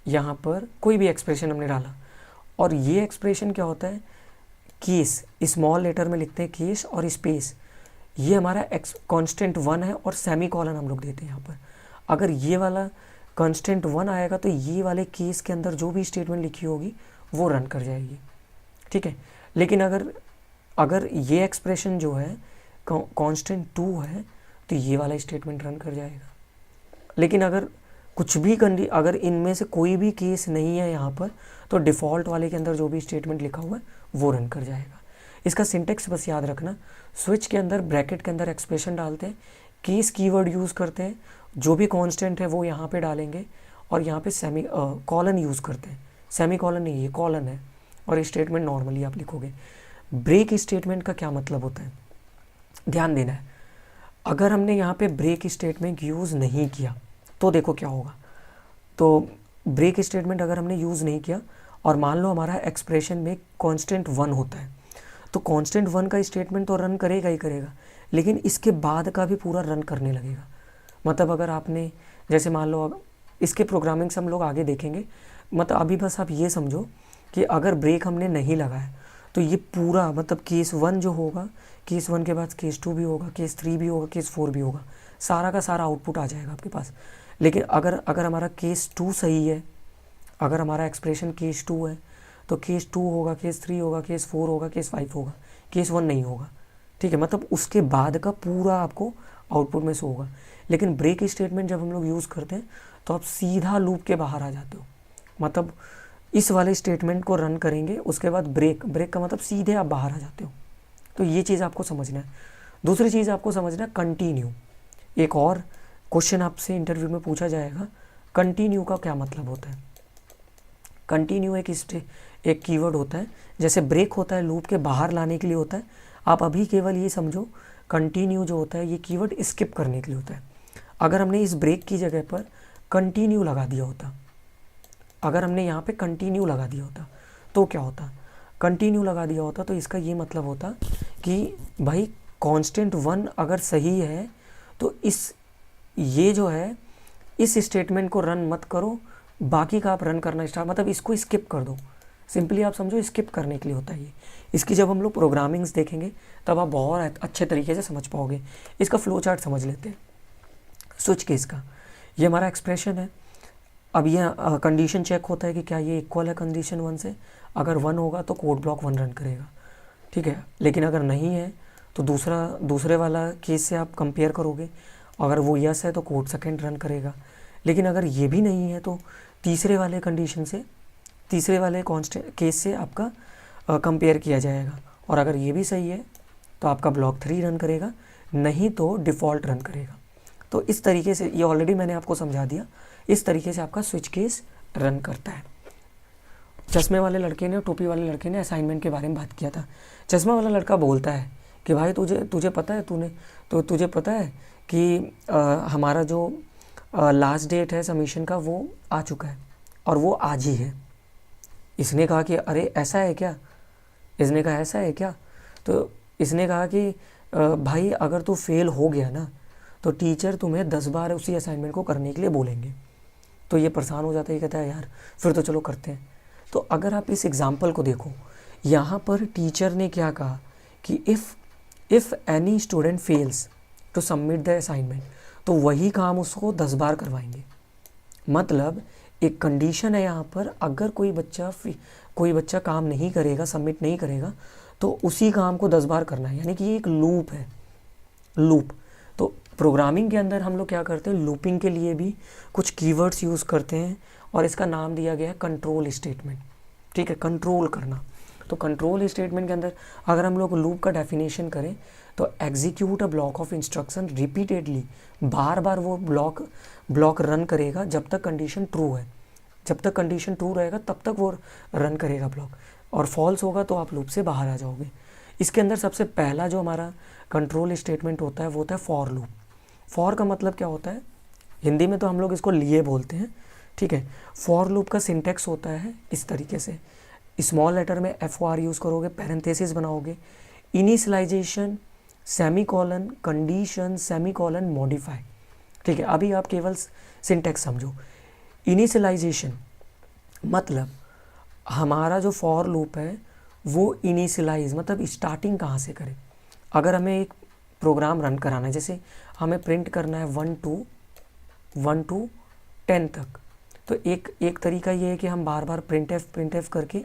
[SPEAKER 1] यहाँ पर कोई भी एक्सप्रेशन हमने डाला, और ये एक्सप्रेशन क्या होता है, केस, स्मॉल लेटर में लिखते हैं केस और स्पेस, ये हमारा कांस्टेंट 1 है और सेमी कॉलन हम लोग देते हैं यहाँ पर। अगर ये वाला कांस्टेंट 1 आएगा तो ये वाले केस के अंदर जो भी स्टेटमेंट लिखी होगी वो रन कर जाएगी, ठीक है। लेकिन अगर ये एक्सप्रेशन जो है कांस्टेंट 2 है तो ये वाला स्टेटमेंट रन कर जाएगा। लेकिन अगर कुछ भी अगर इनमें से कोई भी केस नहीं है यहाँ पर तो डिफ़ॉल्ट वाले के अंदर जो भी स्टेटमेंट लिखा हुआ है वो रन कर जाएगा। इसका सिंटेक्स बस याद रखना, स्विच के अंदर ब्रैकेट के अंदर एक्सप्रेशन डालते हैं, केस कीवर्ड यूज़ करते हैं, जो भी कांस्टेंट है वो यहाँ पे डालेंगे और यहाँ पे सेमी कॉलन यूज़ करते हैं। सेमी कॉलन नहीं, ये कॉलन है और ये स्टेटमेंट नॉर्मली आप लिखोगे। ब्रेक स्टेटमेंट का क्या मतलब होता है, ध्यान देना है। अगर हमने यहाँ पे ब्रेक स्टेटमेंट यूज़ नहीं किया तो देखो क्या होगा। तो ब्रेक स्टेटमेंट अगर हमने यूज़ नहीं किया और मान लो हमारा एक्सप्रेशन में कांस्टेंट 1 होता है तो कांस्टेंट 1 का स्टेटमेंट तो रन करेगा ही करेगा, लेकिन इसके बाद का भी पूरा रन करने लगेगा। मतलब अगर आपने जैसे मान लो, इसके प्रोग्रामिंग से हम लोग आगे देखेंगे, मतलब अभी बस आप ये समझो कि अगर ब्रेक हमने नहीं लगाया तो ये पूरा मतलब केस 1 जो होगा, केस 1 के बाद केस 2 भी होगा, केस 3 भी होगा, केस 4 भी होगा, सारा का सारा आउटपुट आ जाएगा आपके पास। लेकिन अगर हमारा केस 2 सही है, अगर हमारा एक्सप्रेशन केस 2 है तो केस 2 होगा, केस 3 होगा, केस 4 होगा, केस 5 होगा, केस 1 नहीं होगा, ठीक है। मतलब उसके बाद का पूरा आपको आउटपुट में से होगा। लेकिन ब्रेक स्टेटमेंट जब हम लोग यूज़ करते हैं तो आप सीधा लूप के बाहर आ जाते हो, मतलब इस वाले स्टेटमेंट को रन करेंगे, उसके बाद ब्रेक का मतलब सीधे आप बाहर आ जाते हो। तो ये चीज़ आपको समझना है। दूसरी चीज़ आपको समझना है कंटिन्यू। एक और क्वेश्चन आपसे इंटरव्यू में पूछा जाएगा, कंटिन्यू का क्या मतलब होता है। कंटिन्यू एक कीवर्ड होता है, जैसे ब्रेक होता है लूप के बाहर लाने के लिए होता है। आप अभी केवल ये समझो कंटिन्यू जो होता है ये कीवर्ड स्किप करने के लिए होता है। अगर हमने इस ब्रेक की जगह पर कंटिन्यू लगा दिया होता, अगर हमने यहाँ पे कंटिन्यू लगा दिया होता तो क्या होता, कंटिन्यू लगा दिया होता तो इसका ये मतलब होता कि भाई कांस्टेंट 1 अगर सही है तो ये जो है इस स्टेटमेंट को रन मत करो, बाकी का आप रन करना स्टार्ट, मतलब इसको स्किप कर दो। सिंपली आप समझो स्किप करने के लिए होता है ये। इसकी जब हम लोग प्रोग्रामिंग्स देखेंगे तब आप बहुत अच्छे तरीके से समझ पाओगे। इसका फ्लो चार्ट समझ लेते हैं स्विच केस का। ये हमारा एक्सप्रेशन है। अब ये कंडीशन चेक होता है कि क्या ये इक्वल है कंडीशन 1 से। अगर 1 होगा तो कोड ब्लॉक 1 रन करेगा, ठीक है। लेकिन अगर नहीं है तो दूसरे वाला केस से आप कंपेयर करोगे, अगर वो यस है तो कोड सेकंड रन करेगा। लेकिन अगर ये भी नहीं है तो तीसरे वाले कंडीशन से, तीसरे वाले कांस्टेंट केस से आपका कंपेयर किया जाएगा, और अगर ये भी सही है तो आपका ब्लॉक 3 रन करेगा, नहीं तो डिफ़ॉल्ट रन करेगा। तो इस तरीके से, ये ऑलरेडी मैंने आपको समझा दिया, इस तरीके से आपका स्विच केस रन करता है। चश्मे वाले लड़के ने, टोपी वाले लड़के ने असाइनमेंट के बारे में बात किया था। चश्मा वाला लड़का बोलता है कि भाई तुझे पता है, तुझे पता है कि हमारा जो लास्ट डेट है सबमिशन का वो आ चुका है और वो आज ही है। इसने कहा कि अरे ऐसा है क्या, इसने कहा ऐसा है क्या, तो इसने कहा कि भाई अगर तू फेल हो गया ना तो टीचर तुम्हें 10 बार उसी असाइनमेंट को करने के लिए बोलेंगे। तो ये परेशान हो जाता है, कहता है यार फिर तो चलो करते हैं। तो अगर आप इस एग्जाम्पल को देखो, यहाँ पर टीचर ने क्या कहा कि if any student fails to submit the assignment, तो वही काम उसको 10 बार करवाएंगे। मतलब एक कंडीशन है यहाँ पर, अगर कोई बच्चा काम नहीं करेगा, सबमिट नहीं करेगा, तो उसी काम को 10 बार करना है। यानी कि ये एक लूप है, लूप। तो प्रोग्रामिंग के अंदर हम लोग क्या करते हैं, लूपिंग के लिए भी कुछ कीवर्ड्स यूज़ करते हैं और इसका नाम दिया गया है कंट्रोल स्टेटमेंट, ठीक है, कंट्रोल करना। तो कंट्रोल स्टेटमेंट के अंदर अगर हम लोग लूप का डेफिनेशन करें तो execute a block of instruction repeatedly, बार बार वो ब्लॉक रन करेगा जब तक कंडीशन ट्रू है। जब तक कंडीशन ट्रू रहेगा तब तक वो रन करेगा ब्लॉक, और फॉल्स होगा तो आप लूप से बाहर आ जाओगे। इसके अंदर सबसे पहला जो हमारा कंट्रोल स्टेटमेंट होता है वो होता है फॉर लूप। फॉर का मतलब क्या होता है, हिंदी में तो हम लोग इसको लिए बोलते हैं, ठीक है। फॉर लूप का सिंटेक्स होता है इस तरीके से, स्मॉल लेटर में FOR यूज़ करोगे, पैरेंथेसिस बनाओगे, initialization semicolon condition semicolon modify, ठीक है। अभी आप केवल सिंटेक्स समझो। इनिशियलाइजेशन मतलब हमारा जो फॉर लूप है वो इनिशियलाइज मतलब स्टार्टिंग कहाँ से करें। अगर हमें एक प्रोग्राम रन कराना है, जैसे हमें प्रिंट करना है 1 to 10 तक, तो एक तरीका ये है कि हम बार बार प्रिंट एफ करके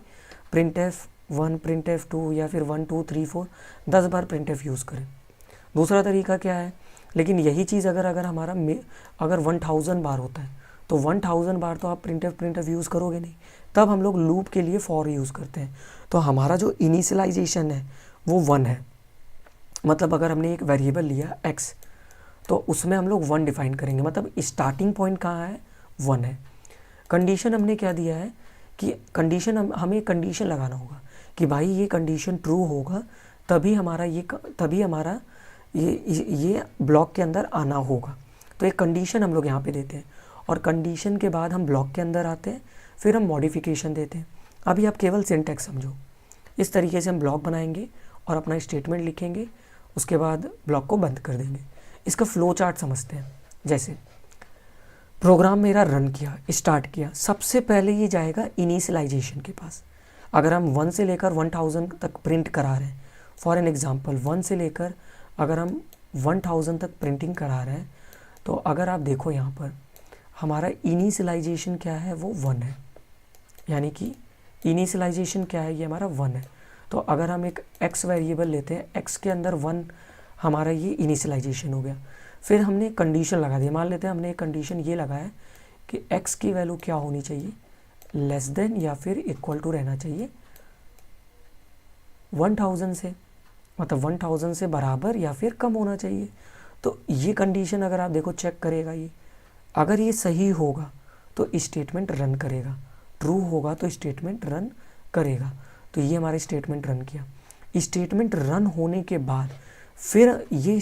[SPEAKER 1] printf1 printf2 या फिर 1 2 3 4 10 बार printf यूज़ करें। दूसरा तरीका क्या है, लेकिन यही चीज़ अगर हमारा अगर 1000 बार होता है तो 1000 बार तो आप printf यूज़ करोगे नहीं, तब हम लोग लूप के लिए फॉर यूज़ करते हैं। तो हमारा जो इनिशियलाइजेशन है वो 1 है। मतलब अगर हमने एक वेरिएबल लिया x तो उसमें हम लोग 1 डिफाइन करेंगे, मतलब स्टार्टिंग पॉइंट कहाँ है, 1 है। कंडीशन हमने क्या दिया है कि कंडीशन हमें कंडीशन लगाना होगा कि भाई ये कंडीशन ट्रू होगा तभी हमारा ये ब्लॉक के अंदर आना होगा। तो एक कंडीशन हम लोग यहाँ पे देते हैं और कंडीशन के बाद हम ब्लॉक के अंदर आते हैं, फिर हम मॉडिफिकेशन देते हैं। अभी आप केवल सिंटैक्स समझो। इस तरीके से हम ब्लॉक बनाएंगे और अपना स्टेटमेंट लिखेंगे, उसके बाद ब्लॉक को बंद कर देंगे। इसका फ्लो चार्ट समझते हैं। जैसे प्रोग्राम मेरा रन किया, स्टार्ट किया, सबसे पहले ये जाएगा इनिशियलाइजेशन के पास। अगर हम 1 से लेकर 1000 तक प्रिंट करा रहे हैं, फॉर एन एग्जांपल 1 से लेकर अगर हम 1000 तक प्रिंटिंग करा रहे हैं, तो अगर आप देखो यहाँ पर हमारा इनिशियलाइजेशन क्या है, वो 1 है। यानी कि इनिशियलाइजेशन क्या है, ये हमारा 1 है। तो अगर हम एक x वेरिएबल लेते हैं, x के अंदर 1 हमारा ये इनिशियलाइजेशन हो गया। फिर हमने कंडीशन लगा दिया, मान लेते हैं हमने एक कंडीशन ये लगाया कि x की वैल्यू क्या होनी चाहिए, लेस देन या फिर इक्वल टू रहना चाहिए 1000 से, मतलब 1000 से बराबर या फिर कम होना चाहिए। तो ये कंडीशन अगर आप देखो चेक करेगा, ये अगर ये सही होगा तो स्टेटमेंट रन करेगा, ट्रू होगा तो स्टेटमेंट रन करेगा। तो ये हमारे स्टेटमेंट रन किया। स्टेटमेंट रन होने के बाद फिर ये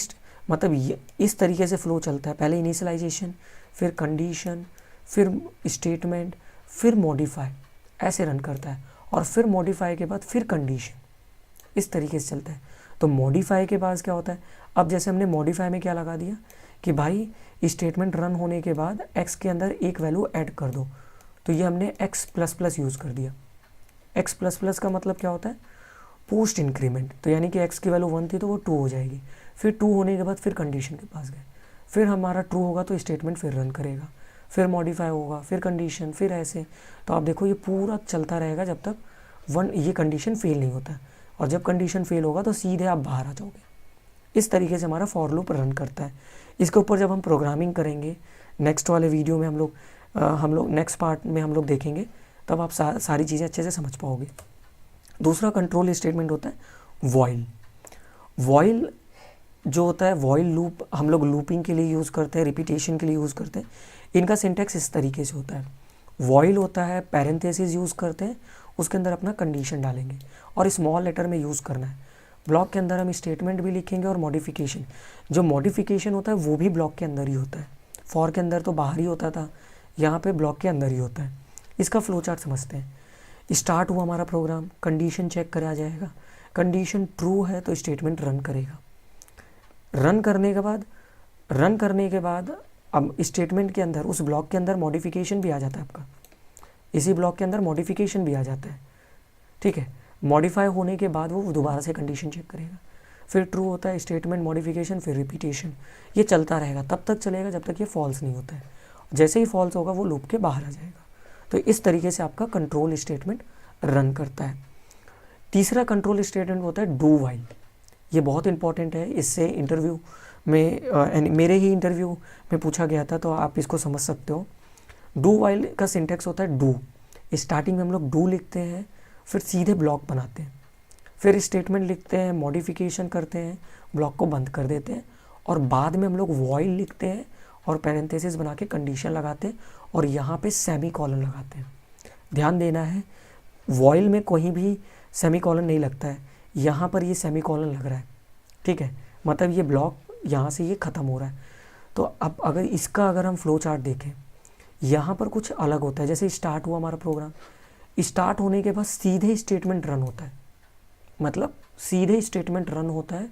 [SPEAKER 1] मतलब ये इस तरीके से फ्लो चलता है, पहले इनिशियलाइजेशन, फिर कंडीशन, फिर स्टेटमेंट, फिर मॉडिफाई, ऐसे रन करता है। और फिर मॉडिफाई के बाद फिर कंडीशन, इस तरीके से चलता है। तो मॉडिफाई के बाद क्या होता है, अब जैसे हमने मॉडिफाई में क्या लगा दिया कि भाई स्टेटमेंट रन होने के बाद x के अंदर एक वैल्यू ऐड कर दो, तो ये हमने x++ यूज़ कर दिया। x++ का मतलब क्या होता है, पोस्ट इंक्रीमेंट। तो यानी कि x की वैल्यू 1 थी तो वो 2 हो जाएगी। फिर 2 होने के बाद फिर कंडीशन के पास गए, फिर हमारा ट्रू होगा तो स्टेटमेंट फिर रन करेगा, फिर मॉडिफाई होगा, फिर कंडीशन, फिर ऐसे। तो आप देखो ये पूरा चलता रहेगा जब तक ये कंडीशन फेल नहीं होता, और जब कंडीशन फेल होगा तो सीधे आप बाहर आ जाओगे। इस तरीके से हमारा फॉर लूप रन करता है। इसके ऊपर जब हम प्रोग्रामिंग करेंगे नेक्स्ट वाले वीडियो में, हम लोग नेक्स्ट पार्ट में हम लोग देखेंगे, तब आप सारी चीज़ें अच्छे से समझ पाओगे। दूसरा कंट्रोल स्टेटमेंट होता है वॉइल। वॉइल जो होता है, वॉइल लूप हम लोग लूपिंग के लिए यूज़ करते हैं, रिपीटेशन के लिए यूज़ करते हैं। इनका सिंटैक्स इस तरीके से होता है, वॉइल होता है, पैरेंथेसिस यूज़ करते हैं, उसके अंदर अपना कंडीशन डालेंगे और स्मॉल लेटर में यूज़ करना है। ब्लॉक के अंदर हम स्टेटमेंट भी लिखेंगे और मॉडिफिकेशन, जो मॉडिफिकेशन होता है वो भी ब्लॉक के अंदर ही होता है। फॉर के अंदर तो बाहर ही होता था, यहाँ पे ब्लॉक के अंदर ही होता है। इसका फ्लो चार्ट समझते हैं। स्टार्ट हुआ हमारा प्रोग्राम, कंडीशन चेक करा जाएगा, कंडीशन ट्रू है तो स्टेटमेंट रन करेगा। रन करने के बाद अब स्टेटमेंट के अंदर, उस ब्लॉक के अंदर मॉडिफिकेशन भी आ जाता है आपका, इसी ब्लॉक के अंदर मॉडिफिकेशन भी आ जाता है, ठीक है। मॉडिफाई होने के बाद वो दोबारा से कंडीशन चेक करेगा, फिर ट्रू होता है, स्टेटमेंट, मॉडिफिकेशन, फिर रिपीटेशन। ये चलता रहेगा, तब तक चलेगा जब तक ये फॉल्स नहीं होता है। जैसे ही फॉल्स होगा वो लूप के बाहर आ जाएगा। तो इस तरीके से आपका कंट्रोल स्टेटमेंट रन करता है। तीसरा कंट्रोल स्टेटमेंट होता है डू वाइल। ये बहुत इंपॉर्टेंट है, इससे इंटरव्यू में मेरे ही इंटरव्यू में पूछा गया था, तो आप इसको समझ सकते हो। डू वाइल का सिंटेक्स होता है डू। स्टार्टिंग में हम लोग डू लिखते हैं, फिर सीधे ब्लॉक बनाते हैं, फिर स्टेटमेंट लिखते हैं, मॉडिफिकेशन करते हैं, ब्लॉक को बंद कर देते हैं, और बाद में हम लोग वॉइल लिखते हैं और पैरेंथेसिस बना के कंडीशन लगाते हैं और यहाँ पे सेमी कॉलन लगाते हैं। ध्यान देना है, वॉइल में कोई भी सेमी कॉलन नहीं लगता है, यहाँ पर ये सेमी कॉलन लग रहा है, ठीक है। मतलब ये ब्लॉक यहाँ से ये ख़त्म हो रहा है। तो अब अगर हम फ्लो चार्ट देखें, यहाँ पर कुछ अलग होता है। जैसे स्टार्ट हुआ हमारा प्रोग्राम, स्टार्ट होने के बाद सीधे स्टेटमेंट रन होता है, मतलब सीधे स्टेटमेंट रन होता है,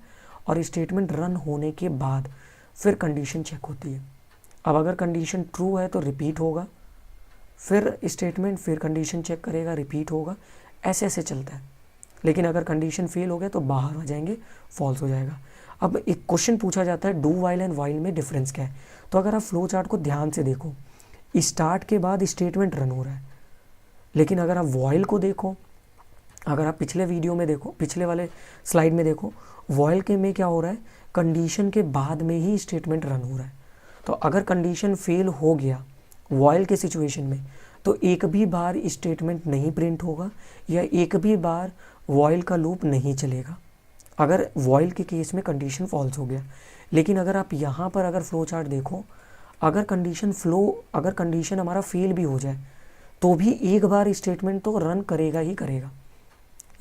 [SPEAKER 1] और स्टेटमेंट रन होने के बाद फिर कंडीशन चेक होती है। अब अगर कंडीशन ट्रू है तो रिपीट होगा, फिर स्टेटमेंट, फिर कंडीशन चेक करेगा, रिपीट होगा, ऐसे ऐसे चलता है। लेकिन अगर कंडीशन फेल हो गया तो बाहर आ जाएंगे, फॉल्स हो जाएगा। अब एक क्वेश्चन पूछा जाता है डू वाइल एंड वाइल में डिफरेंस क्या है। तो अगर आप फ्लो चार्ट को ध्यान से देखो, स्टार्ट के बाद स्टेटमेंट रन हो रहा है, लेकिन अगर आप वाइल को देखो, अगर आप पिछले वीडियो में देखो, पिछले वाले स्लाइड में देखो, वाइल के में क्या हो रहा है, कंडीशन के बाद में ही स्टेटमेंट रन हो रहा है। तो अगर कंडीशन फेल हो गया वाइल के सिचुएशन में, तो एक भी बार स्टेटमेंट नहीं प्रिंट होगा या एक भी बार वाइल का लूप नहीं चलेगा, अगर वाइल के केस में कंडीशन फॉल्स हो गया। लेकिन अगर आप यहाँ पर अगर फ्लो चार्ट देखो, अगर कंडीशन हमारा फेल भी हो जाए तो भी एक बार स्टेटमेंट तो रन करेगा ही करेगा।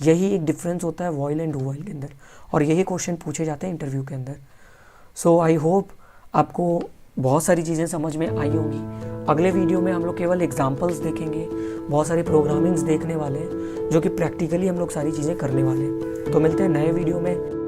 [SPEAKER 1] यही एक डिफरेंस होता है वाइल एंड डू वाइल के अंदर, और यही क्वेश्चन पूछे जाते हैं इंटरव्यू के अंदर। सो आई होप आपको बहुत सारी चीज़ें समझ में आई होंगी। अगले वीडियो में हम लोग केवल एग्जाम्पल्स देखेंगे, बहुत सारी प्रोग्रामिंग्स देखने वाले हैं, जो कि प्रैक्टिकली हम लोग सारी चीज़ें करने वाले हैं। तो मिलते हैं नए वीडियो में।